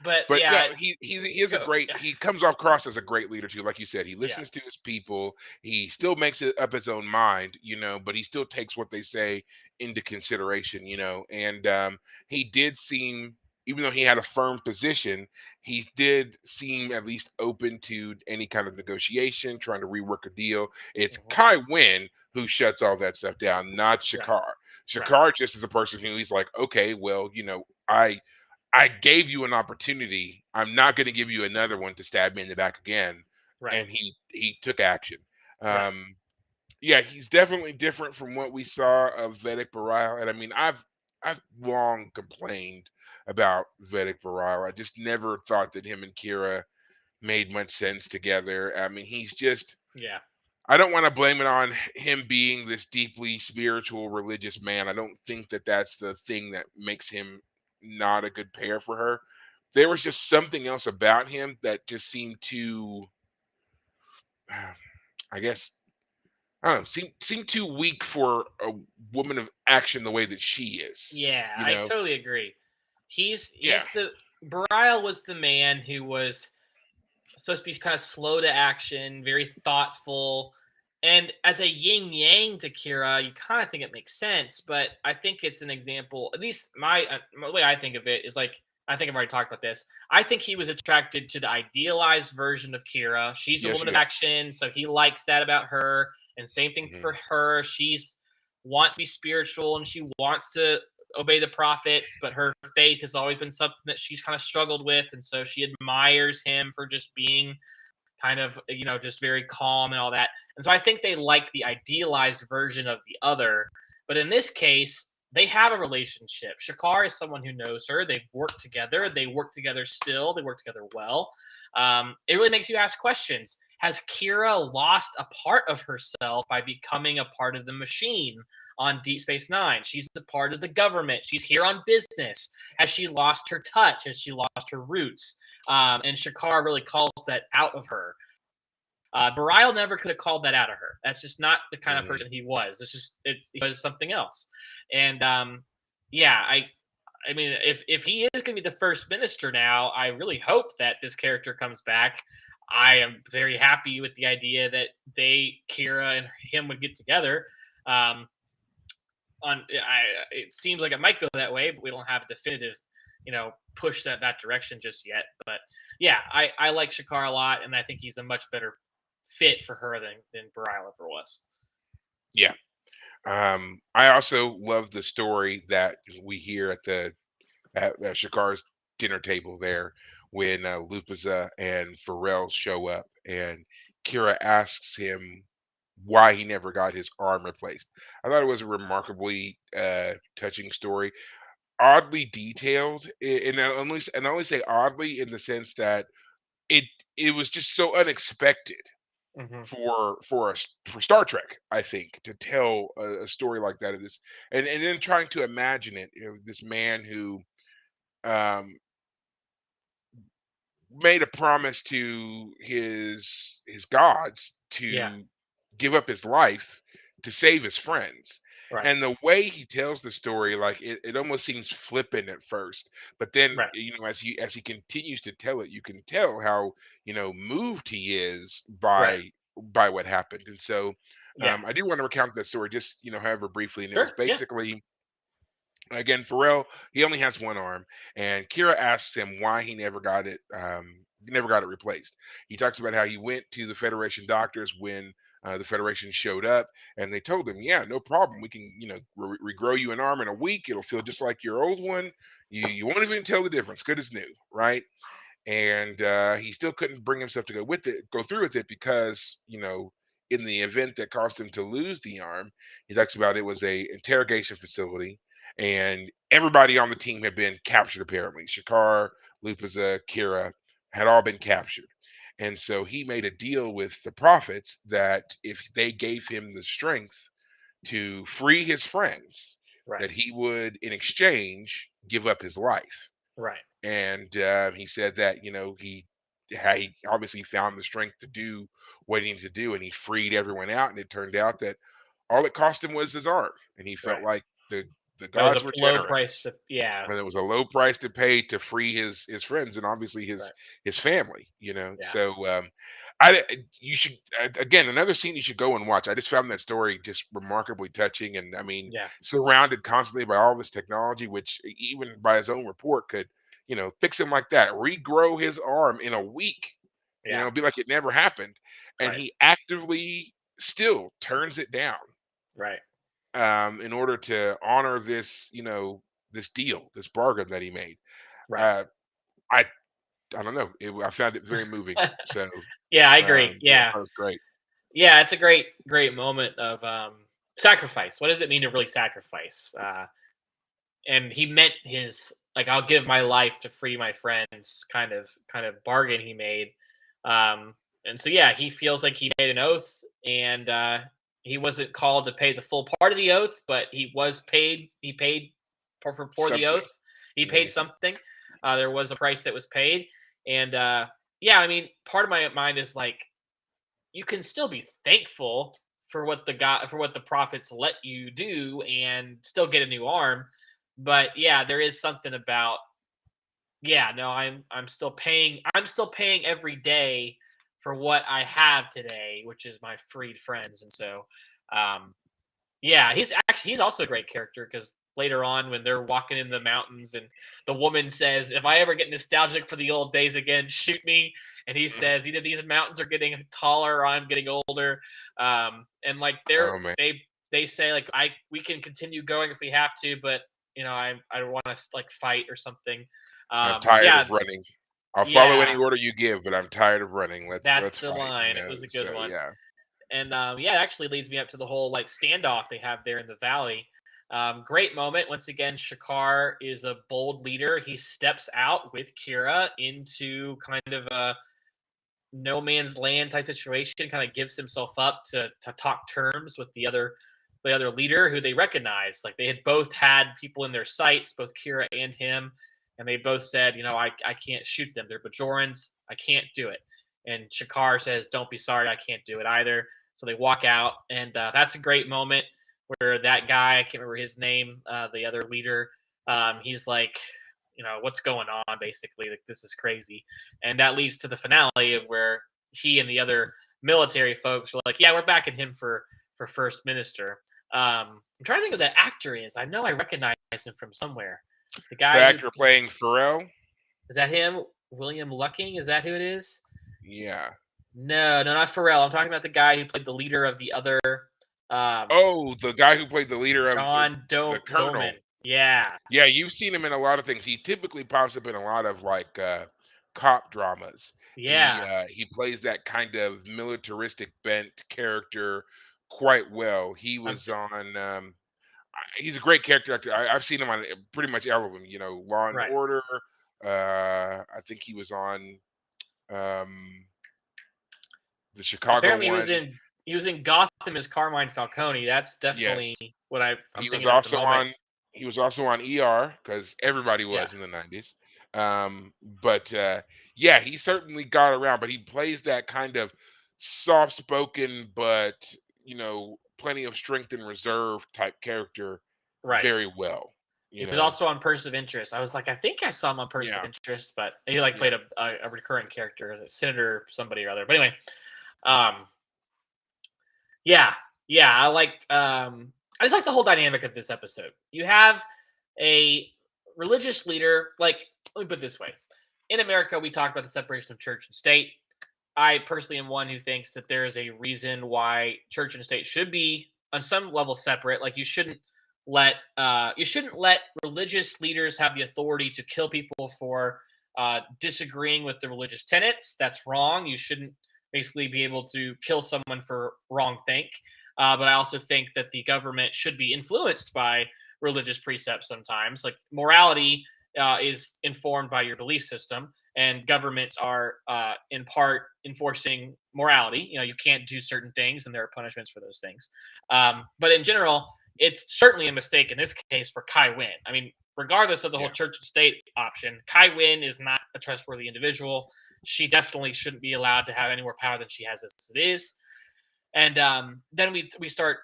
but But yeah, yeah, he is a go. great he comes off cross as a great leader too. Like you said, he Yeah, listens to his people. He still makes it up his own mind, but he still takes what they say into consideration, And he did seem, even though he had a firm position, he did seem at least open to any kind of negotiation, trying to rework a deal. It's mhm, Kai Wynn who shuts all that stuff down, not right, Shakar. right, Shakar just is a person who he's like, okay, well, I gave you an opportunity. I'm not going to give you another one to stab me in the back again. right, And he took action. right. Um, yeah, he's definitely different from what we saw of Vedic Barile. And I mean, I've long complained about Vedic Barile. I just never thought that him and Kira made much sense together. I mean, he's just Yeah, I don't want to blame it on him being this deeply spiritual, religious man. I don't think that that's the thing that makes him not a good pair for her. There was just something else about him that just seemed too, I guess, I don't know, seemed too weak for a woman of action the way that she is. yeah, You I know? totally agree. Yeah. He's the Brile was the man who was supposed to be kind of slow to action, very thoughtful. And as a yin yang to Kira, you kind of think it makes sense, but I think it's an example. At least the way I think of it is like I think I've already talked about this. I think he was attracted to the idealized version of Kira. She's a Yes, woman you of have. action, so he likes that about her. And same thing Hmm. for her. She's wants to be spiritual and she wants to obey the prophets, but her faith has always been something that she's kind of struggled with, and so she admires him for just being kind of just very calm and all that. And so I think they like the idealized version of the other, but in this case they have a relationship. Shakar is someone who knows her. They've worked together. They work together still. They work together well. It really makes you ask questions. Has Kira lost a part of herself by becoming a part of the machine on Deep Space Nine? She's a part of the government. She's here on business. Has she lost her touch? Has she lost her roots? And Shakar really calls that out of her. Barile never could have called that out of her. That's just not the kind of Hmm. person he was. He was something else. And yeah, I mean, if he is going to be the first minister now, I really hope that this character comes back. I am very happy with the idea that Kira and him would get together. Um, it seems like it might go that way, but we don't have a definitive, push that direction just yet. But yeah, I like Shakar a lot, and I think he's a much better fit for her than Barile ever was. Yeah. I also love the story that we hear at Shakar's dinner table there when Lupiza and Pharrell show up, and Kira asks him why he never got his arm replaced. I thought it was a remarkably touching story, oddly detailed, and I only say oddly in the sense that it it was just so unexpected Hmm. for Star Trek, I think, to tell a story like that of this, and then trying to imagine it, this man who um, made a promise to his gods Yeah. to give up his life to save his friends. Right. And the way he tells the story, like it almost seems flippant at first, but then Right. as he continues to tell it, you can tell how moved he is Right. by what happened. And so Yeah. I do want to recount that story just however briefly. And it was Sure. Yeah. basically Again, Pharrell, he only has one arm, and Kira asks him why he never got it replaced. He talks about how he went to the Federation doctors when the Federation showed up, and they told him, "Yeah, no problem. We can, regrow you an arm in a week. It'll feel just like your old one. You won't even tell the difference. Good as new, right?" And he still couldn't bring himself to go through with it because in the event that caused him to lose the arm, he talks about it was a interrogation facility, and everybody on the team had been captured. Apparently, Shakar, Lupiza, Kira had all been captured, and so he made a deal with the prophets that if they gave him the strength to free his friends, Right. that he would, in exchange, give up his life. Right. And he said that he obviously found the strength to do what he needed to do, and he freed everyone out. And it turned out that all it cost him was his arm, and he felt Right. like the That was gods a were low price generous, to. Yeah. and it was a low price to pay to free his friends and obviously Right. his family. Yeah. So I you should again, another scene you should go and watch. I just found that story just remarkably touching, and I mean, Yeah. surrounded constantly by all this technology, which even by his own report could fix him like that, regrow his arm in a week, Yeah. be like it never happened, and Right. he actively still turns it down Right. in order to honor this deal, this bargain that he made. Right. Uh, I I don't know. I found it very moving. So Yeah, I agree. yeah, Yeah. that was great. Yeah, it's a great moment of sacrifice. What does it mean to really sacrifice? And he meant his, like, I'll give my life to free my friends kind of bargain he made. And so yeah, he feels like he made an oath, and he wasn't called to pay the full part of the oath, but he was paid. He paid for the Something. oath. He paid Mhm. something. There was a price that was paid, and yeah, I mean, part of my mind is like, you can still be thankful for what the prophets let you do and still get a new arm. But yeah, there is something about, yeah, no, I'm still paying every day for what I have today, which is my freed friends. And so um yeah, he's also a great character because later on, when they're walking in the mountains and the woman says, "If I ever get nostalgic for the old days again, shoot me." And he Mhm. says, "Either these mountains are getting taller or I'm getting older." And like Oh man, they say, like, I we can continue going if we have to, but I want to like fight or something. I'm tired Yeah, of running. I'll follow any yeah, order you give, but I'm tired of running. that's Let's the fight. line. It was a good So one. yeah, And yeah, it actually leads me up to the whole like standoff they have there in the valley. Great moment. Once again, Shakar is a bold leader. He steps out with Kira into kind of a no man's land type situation, kind of gives himself up to talk terms with the other leader who they recognize. Like, they had both had people in their sights, both Kira and him, and they both said, I can't shoot them. They're Bajorans. I can't do it. And Shakar says, "Don't be sorry. I can't do it either." So they walk out, and that's a great moment where that guy, I can't remember his name, the other leader, he's like, what's going on? Basically, like, this is crazy, and that leads to the finale of where he and the other military folks were like, "Yeah, we're backing him for first minister." I'm trying to think who that actor is. I know I recognize him from somewhere. The the guy who actor playing Pharrell. is that him? William Lucking? Is that who it is? Yeah. No, no, not Pharrell. I'm talking about the guy who played the leader of the other, um, Oh, the guy who played the leader of John the colonel. Doman. Yeah, Yeah, you've seen him in a lot of things. He typically pops up in a lot of like cop dramas. yeah. He plays that kind of militaristic bent character quite well. He I'm was on he's a great character actor. I've seen him on pretty much all of them, Law and right. Order. I think he was on um the Chicago Apparently, he one. was in Gotham as Carmine Falcone. That's definitely Yes. what I'm He was thinking of at the also moment. on he was also on ER because everybody Yeah, was in the 90s. But yeah, he certainly got around, but he plays that kind of soft spoken but plenty of strength and reserve type character right. very well. He You was know. also on Person of Interest. I was like, I think I saw him on Person of Yeah. Interest, but he like Yeah. played a recurring character, a senator somebody or other. But anyway, um, yeah, yeah, I just like the whole dynamic of this episode. You have a religious leader, like, let me put it this way. In America, we talk about the separation of church and state. I personally am one who thinks that there is a reason why church and state should be on some level separate. Like you shouldn't let religious leaders have the authority to kill people for disagreeing with the religious tenets. That's wrong. You shouldn't basically be able to kill someone for wrong think. But I also think that the government should be influenced by religious precepts sometimes. Like morality is informed by your belief system, and governments are in part enforcing morality. You can't do certain things, and there are punishments for those things. But in general, it's certainly a mistake in this case for Kai Wynn. I mean, regardless of the whole Yeah. church and state option, Kai Wynn is not a trustworthy individual. She definitely shouldn't be allowed to have any more power than she has as it is. And then we start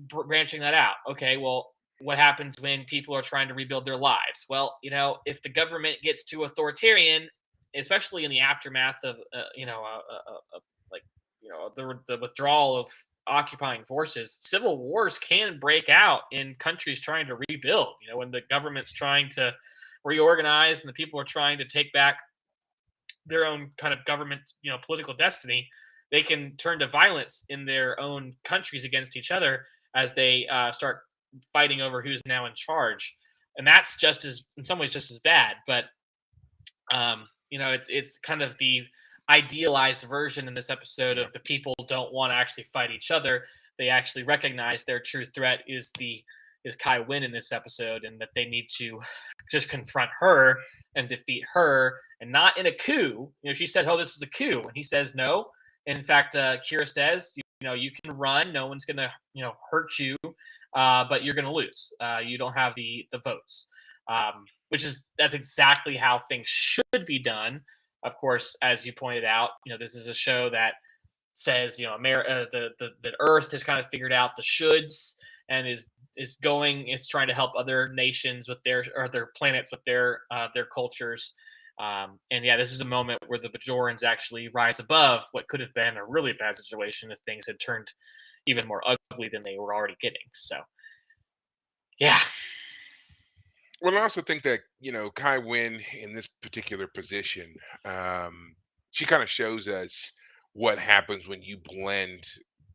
branching that out. Okay, well, what happens when people are trying to rebuild their lives? Well, if the government gets too authoritarian, especially in the aftermath of like the withdrawal of occupying forces, civil wars can break out in countries trying to rebuild. When the government's trying to reorganize and the people are trying to take back their own kind of government, political destiny, they can turn to violence in their own countries against each other as they start fighting over who's now in charge. And that's just as, in some ways, just as bad. But it's kind of the idealized version in this episode Yeah. of the people don't want to actually fight each other. They actually recognize their true threat is Kai Wynn in this episode, and that they need to just confront her and defeat her, and not in a coup. She said, "Oh, this is a coup," and he says, "No." And in fact, Kira says, you can run. No one's gonna, hurt you, but you're gonna lose. You don't have the votes." Which is that's exactly how things should be done. Of course, as you pointed out, this is a show that says, America, the Earth has kind of figured out the shoulds and is trying to help other nations with their planets with their cultures. And yeah, this is a moment where the Bajorans actually rise above what could have been a really bad situation if things had turned even more ugly than they were already getting. So yeah, Well, I also think that, Kai Wynn in this particular position, she kind of shows us what happens when you blend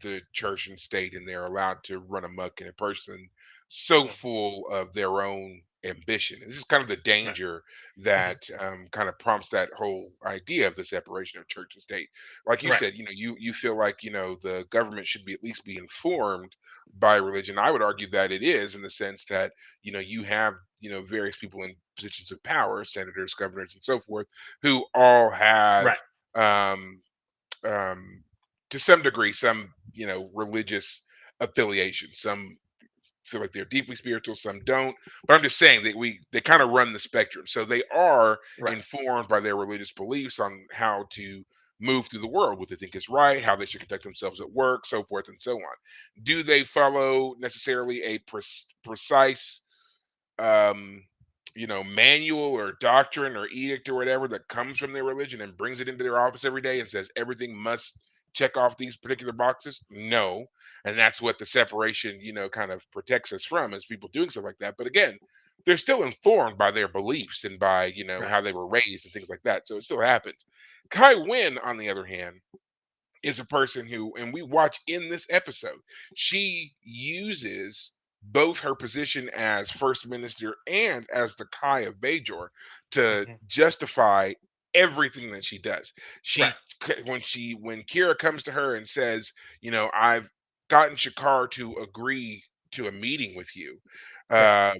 the church and state and they're allowed to run amok in a person so Mhm. full of their own ambition. This is kind of the Right. danger Mhm. that kind of prompts that whole idea of the separation of church and state. Like you Right. said, you feel like, the government should be at least be informed by religion. I would argue that it is, in the sense that you have various people in positions of power, senators, governors, and so forth, who all have Right. um, um, to some degree some religious affiliation. Some feel like they're deeply spiritual, some don't. But I'm just saying that they kind of run the spectrum, so they are Right. informed by their religious beliefs on how to move through the world, what they think is right, how they should conduct themselves at work, so forth and so on. Do they follow necessarily a precise um manual or doctrine or edict or whatever that comes from their religion and brings it into their office every day and says everything must check off these particular boxes? No. And that's what the separation kind of protects us from, is people doing stuff like that. But again, they're still informed by their beliefs and by Right. how they were raised and things like that, so it still happens. Kai Wynn, on the other hand, is a person who, and we watch in this episode, she uses both her position as first minister and as the Kai of Bajor to Mhm. justify everything that she does. Right. When Kira comes to her and says, I've gotten Shakaar to agree to a meeting with you, Right.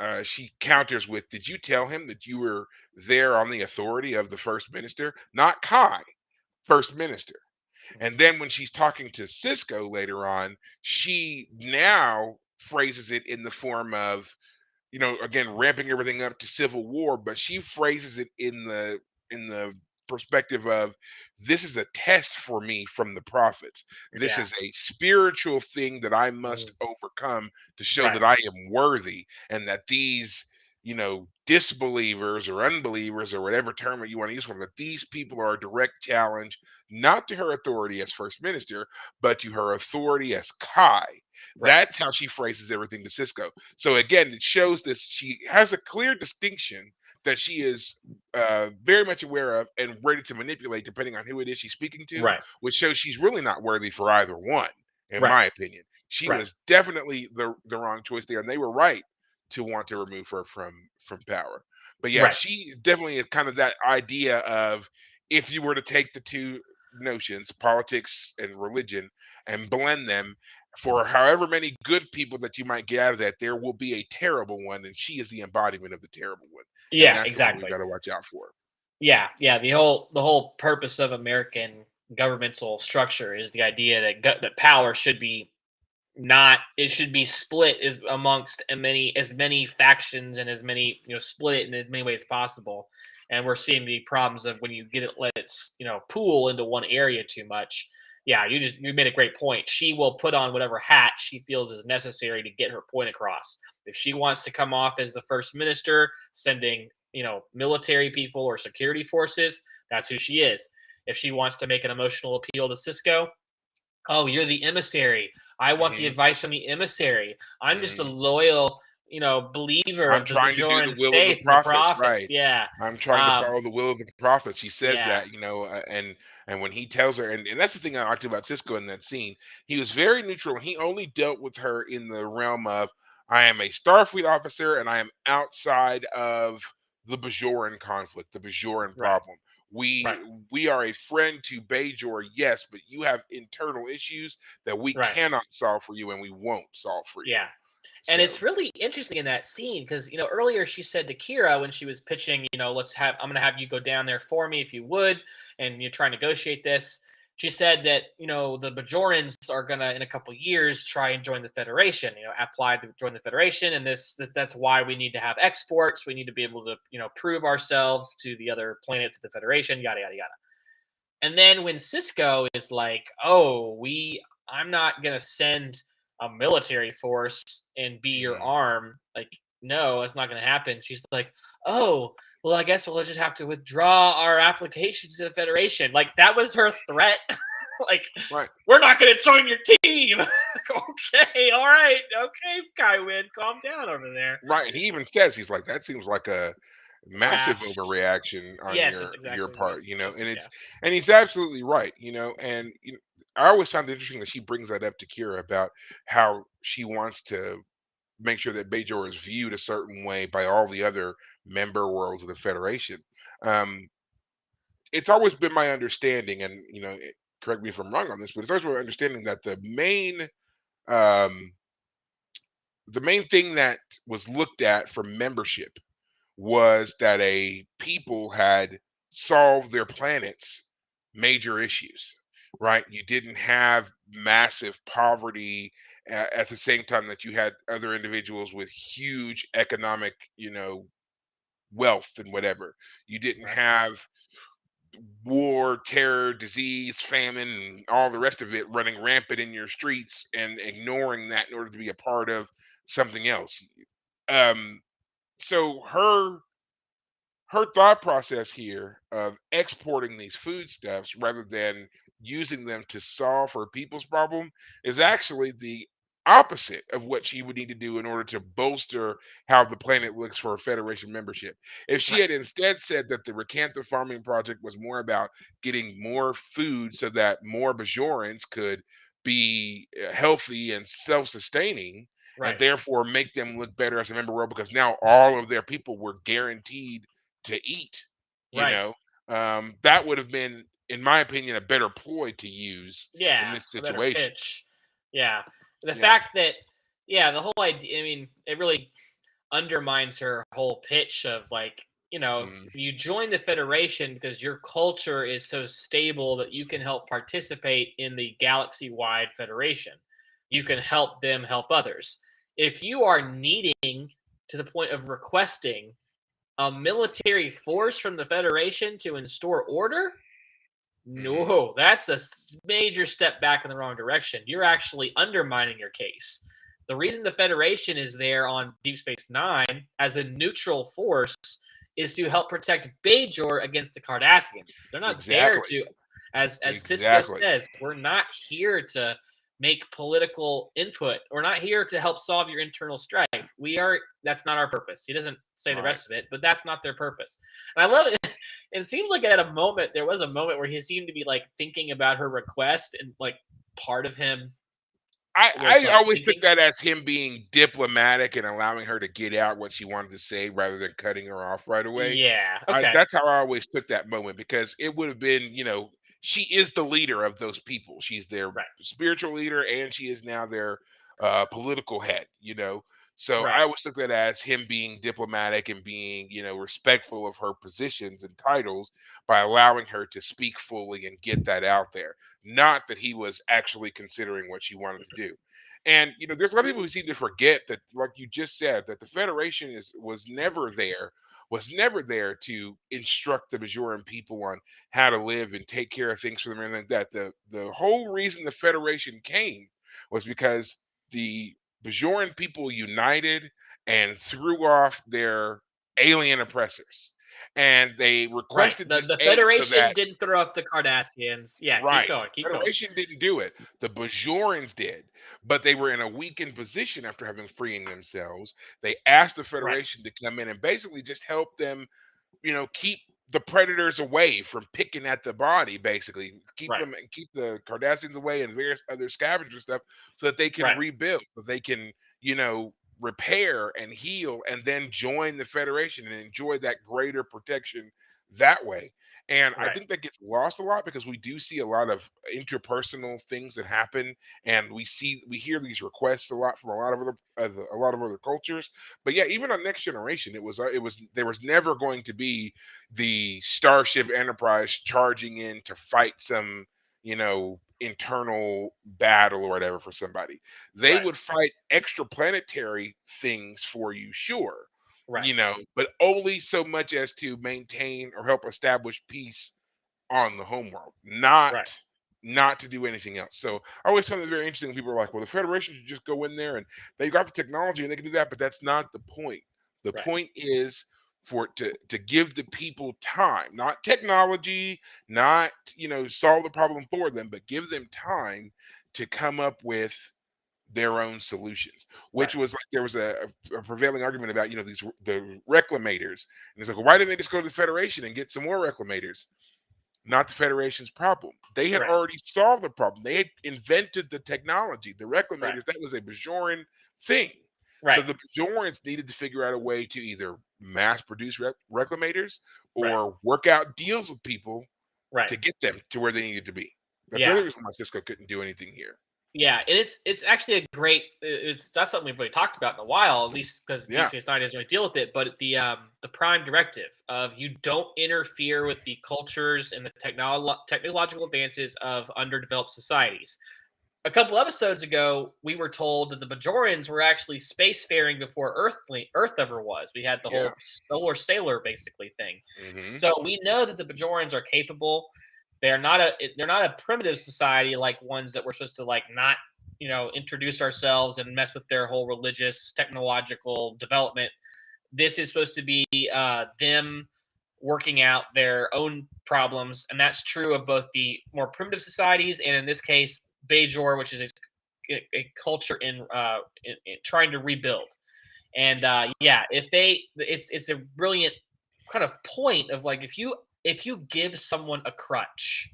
um, she counters with, "Did you tell him that you were there on the authority of the first minister, not Kai, first minister?" And Mhm. then when she's talking to Cisco later on, she now phrases it in the form of, again, ramping everything up to civil war, but she phrases it in the perspective of, this is a test for me from the prophets. This Yeah. is a spiritual thing that I must Mhm. overcome to show Right. that I am worthy, and that these disbelievers or unbelievers or whatever term that you want to use for them, that these people are a direct challenge not to her authority as first minister, but to her authority as Kai. Right. That's how she phrases everything to Cisco. So again, it shows this she has a clear distinction that she is very much aware of and ready to manipulate depending on who it is she's speaking to, Right. which shows she's really not worthy for either one, in Right. my opinion. She Right. was definitely the wrong choice there, and they were right to want to remove her from power. But yeah, Right. she definitely is kind of that idea of if you were to take the two notions, politics and religion, and blend them for however many good people that you might get out of that, there will be a terrible one, and she is the embodiment of the terrible one. And Yeah, that's the one we've exactly. got to watch out for. Yeah, yeah. The whole purpose of American governmental structure is the idea that that power should be not it should be split as amongst as many factions and as many split it in as many ways as possible. And we're seeing the problems of when you get it let it pool into one area too much. Yeah, you made a great point. She will put on whatever hat she feels is necessary to get her point across. If she wants to come off as the first minister sending military people or security forces, that's who she is. If she wants to make an emotional appeal to Cisco, oh, you're the emissary. I want the Hmm. advice from the emissary. I'm just a Hmm. loyal, believer I'm of the trying to do the Bajoran will of the faith and the prophets, prophets. right? Yeah. I'm trying to Um, follow the will of the prophets. He says yeah. that, and when he tells her, and that's the thing I liked about Cisco in that scene. He was very neutral, and he only dealt with her in the realm of, I am a Starfleet officer, and I am outside of the Bajoran conflict, the Bajoran Right. problem. Right. We are a friend to Bajor, yes, but you have internal issues that we Right. cannot solve for you, and we won't solve for you. Yeah. And So, it's really interesting in that scene because earlier she said to Kira when she was pitching, I'm gonna have you go down there for me if you would, and you try and negotiate this. She said that the Bajorans are gonna in a couple years try and join the Federation, apply to join the Federation, and that's why we need to have exports. We need to be able to prove ourselves to the other planets of the Federation, yada yada yada. And then when Cisco is like, "Oh, I'm not gonna send a military force and be your mhm. arm," like, no, it's not gonna happen. She's like, "Oh, well, I guess we'll just have to withdraw our applications to the Federation." Like that was her threat. Like, Right. we're not gonna join your team. Okay, all right, okay, Kywin, calm down over there. Right, and he even says, he's like, "That seems like a massive Rash. overreaction on Yes, that's your exactly what part," he and yeah. he's absolutely right, and I always found it interesting that she brings that up to Kira about how she wants to make sure that Bajor is viewed a certain way by all the other member worlds of the Federation. Um, it's always been my understanding, and correct me if I'm wrong on this, but it's always been my understanding that um, the main thing that was looked at for membership was that a people had solved their planet's major issues, right? You didn't have massive poverty at the same time that you had other individuals with huge economic, wealth and whatever. You didn't Right. have war, terror, disease, famine, and all the rest of it running rampant in your streets and ignoring that in order to be a part of something else. Um, so her thought process here of exporting these foodstuffs rather than using them to solve her people's problem is actually the opposite of what she would need to do in order to bolster how the planet looks for a Federation membership. If she Right. had instead said that the Recantha farming project was more about getting more food so that more Bajorans could be healthy and self-sustaining, and Right. therefore make them look better as a member world because now all of their people were guaranteed to eat, you Right. know, that would have been, in my opinion, a better ploy to use in Yeah, this a better situation. pitch. Yeah. The Yeah. fact that yeah, the whole idea, I mean, it really undermines her whole pitch of like, Mhm. you join the Federation because your culture is so stable that you can help participate in the galaxy-wide Federation. You can help them help others. If you are needing to the point of requesting a military force from the Federation to install order, Mhm. no, that's a major step back in the wrong direction. You're actually undermining your case. The reason the Federation is there on Deep Space Nine as a neutral force is to help protect Bajor against the Cardassians. They're not there Exactly. to, as Cisco Exactly. says, we're not here to make political input. We're not here to help solve your internal strife. We are That's not our purpose. He doesn't say the Right. rest of it, but that's not their purpose. And I love it. It seems like at a moment there was a moment where he seemed to be like thinking about her request, and like part of him was I like always took thinking, that as him being diplomatic and allowing her to get out what she wanted to say rather than cutting her off right away. yeah, okay, That's how I always took that moment because it would have been, she is the leader of those people. She's their right, spiritual leader and she is now their political head. So right, I always took that as him being diplomatic and being, respectful of her positions and titles by allowing her to speak fully and get that out there. Not that he was actually considering what she wanted to do. And there's a lot of people who seem to forget that, like you just said, that the Federation was never there to instruct the Bajoran people on how to live and take care of things for them and everything like that. The whole reason the Federation came was because the Bajoran people united and threw off their alien oppressors. And they right. requested The this the aid so Federation that. didn't throw off the Cardassians. Yeah, keep Right. going, keep going. Federation didn't do it. The Bajorans did, but they were in a weakened position after having freeing themselves. They asked the Right, Federation to come in and basically just help them, keep the predators away from picking at the body, basically. right, Keep the Cardassians away and various other scavenger stuff so that they can right, rebuild, so they can, you know, repair and heal and then join the Federation and enjoy that greater protection that way. And I right, think that gets lost a lot because we do see a lot of interpersonal things that happen, and we hear these requests a lot from a lot of other cultures. But yeah, even on Next Generation, it was there was never going to be the Starship Enterprise charging in to fight some, internal battle or whatever for somebody. They right, would fight extraplanetary things for you, sure, right, but only so much as to maintain or help establish peace on the home world, not right, not to do anything else. So I always find it very interesting when people are like, well, the Federation should just go in there and they got the technology and they can do that, but that's not the point. The right, point is for it to give the people time, not technology, not solve the problem for them, but give them time to come up with their own solutions. Which right, was like there was a prevailing argument about the reclamators, and it's like, well, why didn't they just go to the Federation and get some more reclamators? Not the Federation's problem. They had right, already solved the problem. They had invented the technology. The right, Reclamators, that was a Bajoran thing. So right, the Bajorans needed to figure out a way to either mass produce Reclamators right, or work out deals with people right. to get them to where they needed to be. That's Yeah, another reason why Cisco couldn't do anything here. yeah. And it's actually a great. It's That's something we've really talked about in a while, at least because Deep Yeah. Space Nine doesn't really deal with it. But the Prime Directive of you don't interfere with the cultures and the technological advances of underdeveloped societies. A couple episodes ago, we were told that the Bajorans were actually spacefaring before Earth ever was. We had the Yeah. whole solar sailor basically thing. Hmm. So we know that the Bajorans are capable. They're not a primitive society like ones that we're supposed to like not introduce ourselves and mess with their whole religious technological development. This is supposed to be them working out their own problems, and that's true of both the more primitive societies and in this case Bajor, which is a culture in trying to rebuild. And yeah, it's a brilliant kind of point of like if you give someone a crutch,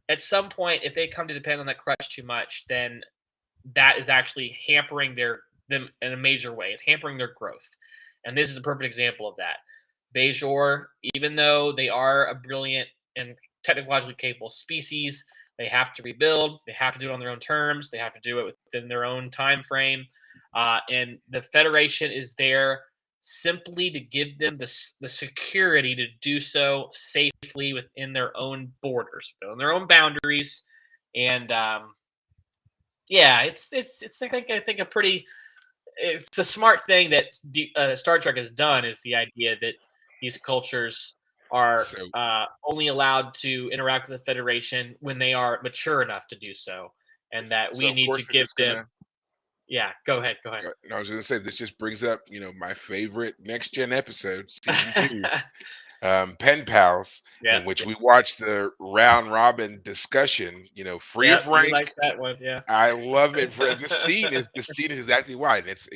at some point if they come to depend on that crutch too much, then that is actually hampering them in a major way. It's hampering their growth, and this is a perfect example of that. Bajor, even though they are a brilliant and technologically capable species, they have to rebuild. They have to do it on their own terms. They have to do it within their own time frame, and the Federation is there simply to give them the security to do so safely within their own borders, within their own boundaries, and yeah, it's I think a pretty it's a smart thing that Star Trek has done is the idea that these cultures are So only allowed to interact with the Federation when they are mature enough to do so, and that so we of need to course this give is them. gonna Yeah, go ahead, go no, I was gonna say this just brings up, my favorite next gen episode, season ahead. two. pen pals, Yeah. in which we watched the round robin discussion. Free Yep. of You rank. like that one? Yeah. I love it. For the scene is exactly why, and it's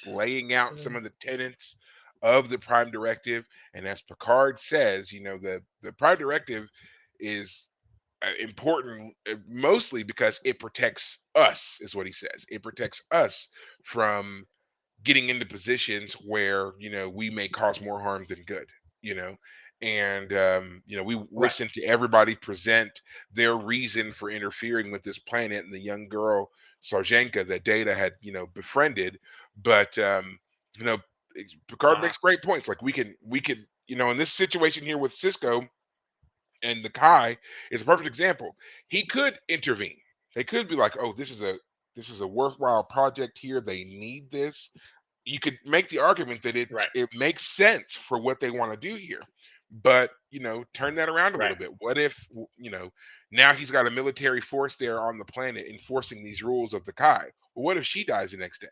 laying out some of the tenets of the Prime Directive, and as Picard says, the Prime Directive is important, mostly because it protects us, is what he says. It protects us from getting into positions where we may cause more harm than good. you know and we Right. listen to everybody present their reason for interfering with this planet and the young girl Sarjenka that Data had befriended. But you know Picard Uh-huh. makes great points. Like we could in this situation here with Cisco and the Kai is a perfect example. He could intervene. They could be like, oh, this is a worthwhile project here, they need this. You could make the argument that it Right. it makes sense for what they want to do here. But turn that around a Right. little bit. What if now he's got a military force there on the planet enforcing these rules of the Kai? Well, what if she dies the next day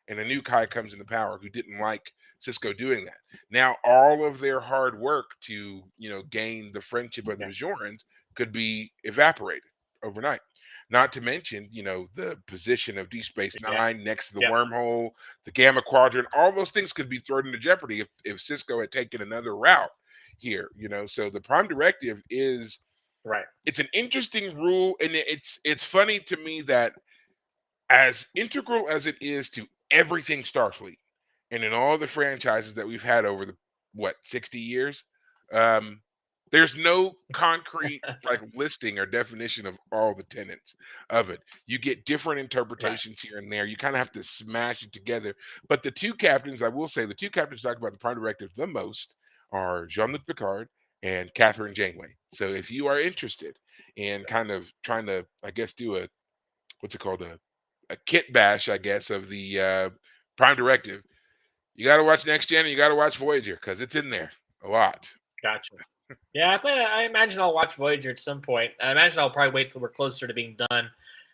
and a new Kai comes into power who didn't like Cisco doing that? Now all of their hard work to gain the friendship of the Yeah. Bajorans could be evaporated overnight. Not to mention, the position of Deep Space Yeah. Nine next to the Yep. wormhole, the Gamma Quadrant, all those things could be thrown into jeopardy if Cisco had taken another route here. So the Prime Directive Right. it's an interesting rule, and it's funny to me that as integral as it is to everything Starfleet and in all the franchises that we've had over the 60 years, um, there's no concrete like listing or definition of all the tenets of it. You get different Right. interpretations here and there. You kind of have to smash it together. But the two captains, I will say, the two captains who talk about the Prime Directive the most are Jean-Luc Picard and Catherine Janeway. So if you are interested in kind of trying to, I guess, do a what's it called, a kit bash, I guess, of the Prime Directive, you got to watch Next Gen and you got to watch Voyager because it's in there a lot. Gotcha. Yeah, I imagine I'll watch Voyager at some point. I imagine I'll probably wait till we're closer to being done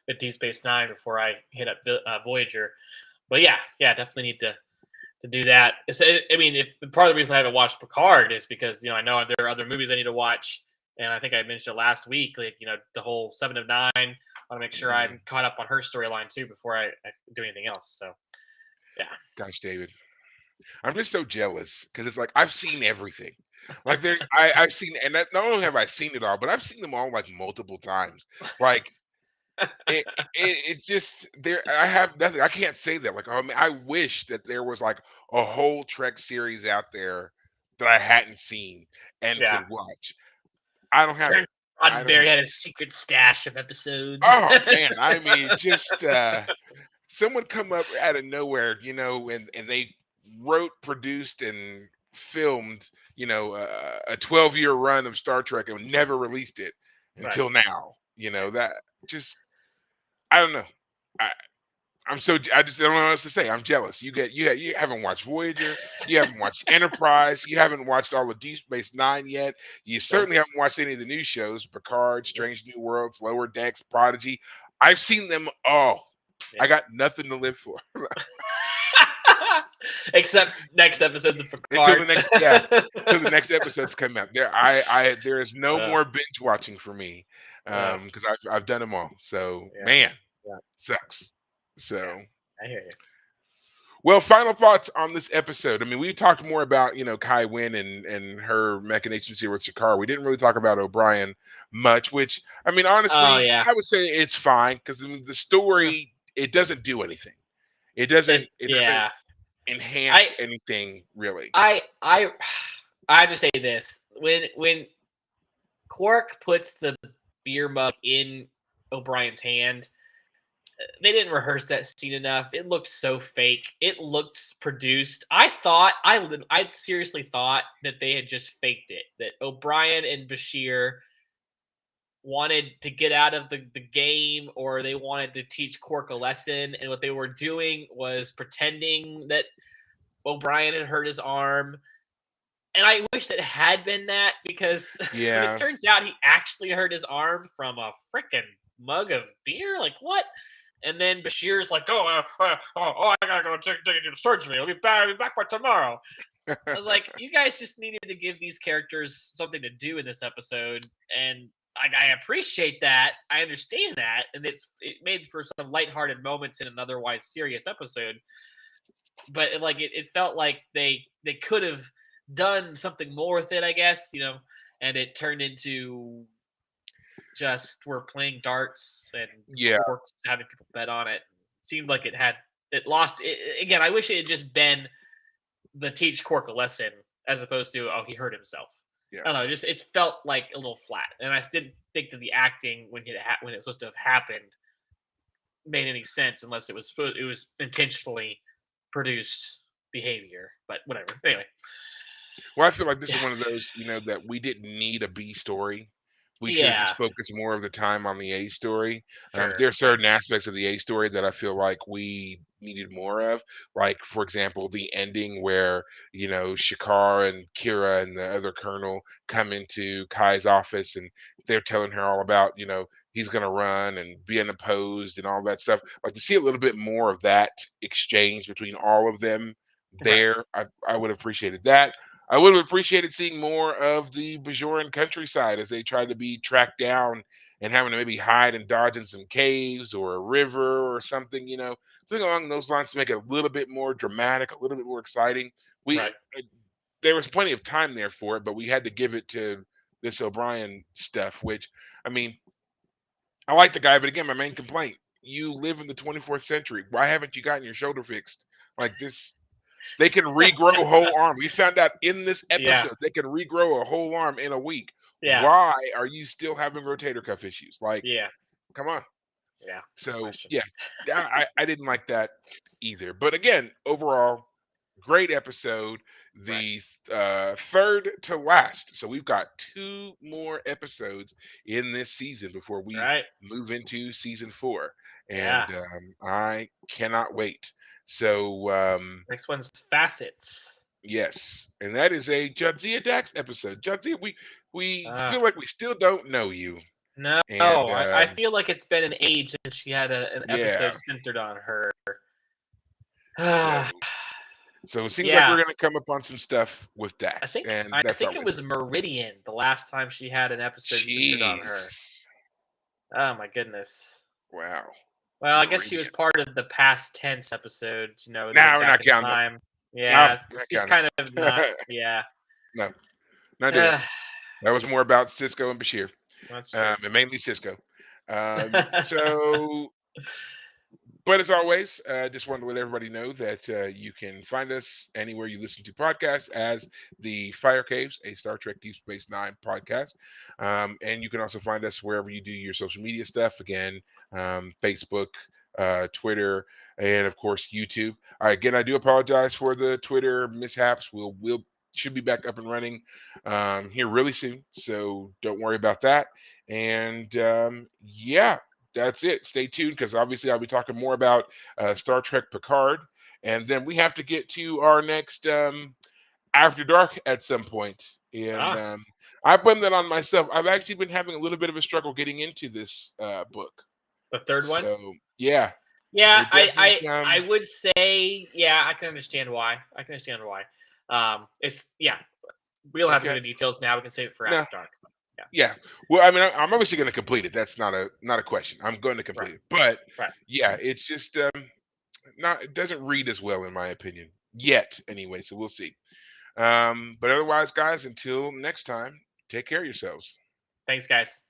with Deep Space Nine before I hit up Voyager. But yeah, yeah, definitely need to do that. I mean, if part of the reason I haven't watched Picard is because I know there are other movies I need to watch, and I think I mentioned it last week. Like the whole Seven of Nine. I want to make sure Mm, I'm caught up on her storyline too before I do anything else. So yeah, gosh, David, I'm just so jealous because it's like I've seen everything. Like I've seen, and not only have I seen it all, but I've seen them all like multiple times. Like it's just there. I have nothing. I can't say that. Like, oh man, I wish that there was like a whole Trek series out there that I hadn't seen and yeah. could watch. I don't have Turns it. out I don't have Roddenberry it. had a secret stash of episodes. Oh man, I mean, just someone come up out of nowhere, and they wrote, produced, and filmed, a 12-year run of Star Trek and never released it Right. until now. That just I don't know. I, I just don't know what else to say. I'm jealous. You haven't watched Voyager, you haven't watched Enterprise, you haven't watched all of Deep Space Nine yet. You Nope. certainly haven't watched any of the new shows, Picard, Strange New Worlds, Lower Decks, Prodigy. I've seen them all. I Yeah. got nothing to live for Except next episodes of until Picard. the next yeah, till the next episodes come out. There is no uh, more binge watching for me uh, because I've done them all. So yeah. man, Yeah. sucks. Yeah. So I hear you. well, final thoughts on this episode. I mean, we talked more about Kai Wynn and her machinations here with Shakaar. We didn't really talk about O'Brien much, which I mean, Oh honestly, yeah. I would say it's fine because the Uh, story it doesn't do anything. It doesn't It it doesn't yeah. enhance I anything really. I I have to say this. When Quark puts the beer mug in O'Brien's hand, they didn't rehearse that scene enough. It looked so fake. It looked produced. I seriously thought that they had just faked it. That O'Brien and Bashir wanted to get out of the game, or they wanted to teach Quark a lesson, and what they were doing was pretending that O'Brien had hurt his arm. And I wish that had been that, because when it Yeah, turns out he actually hurt his arm from a freaking mug of beer, like what? And then Bashir's like, "Oh, I gotta go take you to surgery. I'll be back by tomorrow." I was like, you guys just needed to give these characters something to do in this episode, and I appreciate that. I understand that, and it made for some lighthearted moments in an otherwise serious episode. But it felt like they could have done something more with it, I guess, and it turned into just we're playing darts and Yeah. sports, having people bet on it. Seemed like it lost again. I wish it had just been the teach Cork a lesson as opposed to he hurt himself. Yeah. I don't know. Just it felt like a little flat, and I didn't think that the acting when it was supposed to have happened made any sense unless it was intentionally produced behavior. But whatever. Anyway, Well, I feel like this is yeah, one of those, that we didn't need a B story. We should have yeah, just focused more of the time on the A story. sure, There are certain aspects of the A story that I feel like we needed more of. Like, for example, the ending where, Shakar and Kira and the other colonel come into Kai's office and they're telling her all about, he's going to run and be unopposed and all that stuff. Like to see a little bit more of that exchange between all of them right, there, I would have appreciated that. I would have appreciated seeing more of the Bajoran countryside as they tried to be tracked down and having to maybe hide and dodge in some caves or a river or something, something along those lines to make it a little bit more dramatic, a little bit more exciting. right, There was plenty of time there for it, but we had to give it to this O'Brien stuff, which, I mean, I like the guy, but again, my main complaint, you live in the 24th century. Why haven't you gotten your shoulder fixed? Like this, they can regrow a whole arm. We found out in this yeah, episode they can regrow a whole arm in a week. yeah, Why are you still having rotator cuff issues? Like, yeah, come on. yeah. No So question. yeah, I didn't like that either. But again, overall, great episode. Right, The third to last. So we've got two more episodes in this season before that's we right. move into season four, Yeah. and I cannot wait. So Next one's facets. yes, and that is a Jadzia Dax episode. Jadzia, we Uh, feel like we still don't know you, no, and I feel like it's been an age since she had an yeah, episode centered on her. so so it seems like Yeah, we're gonna come up on some stuff with Dax, and I that's think it always was Meridian the last time she had an episode centered on jeez, her. Oh my goodness. wow, Well, I guess she was Meridian. part of the past tense episodes. They Now went we're back not in counting time. them. No, Yeah, we're not she's counting kind of not. them. Yeah, No, not doing it. Ugh, That was more about Cisco and Bashir, that's true. and mainly Cisco. So but as always, just wanted to let everybody know that you can find us anywhere you listen to podcasts as the Fire Caves, a Star Trek Deep Space Nine podcast. And you can also find us wherever you do your social media stuff. Again, Facebook, Twitter, and of course YouTube. All right, again, I do apologize for the Twitter mishaps. We'll should be back up and running here really soon, so don't worry about that. And yeah, that's it. Stay tuned because obviously I'll be talking more about Star Trek Picard, and then we have to get to our next After Dark at some point. And Ah, I blame that on myself. I've actually been having a little bit of a struggle getting into this book. the third one. So yeah, Yeah, it doesn't. I would say yeah. I can understand why. It's yeah. We don't have to go Okay, into details now. We can save it for no, after dark. Yeah, yeah. Well, I mean, I'm obviously going to complete it. That's not a question. I'm going to right, complete it. But right. yeah, it's just not. It doesn't read as well in my opinion yet. Anyway, so we'll see. But otherwise, guys, until next time, take care of yourselves. Thanks, guys.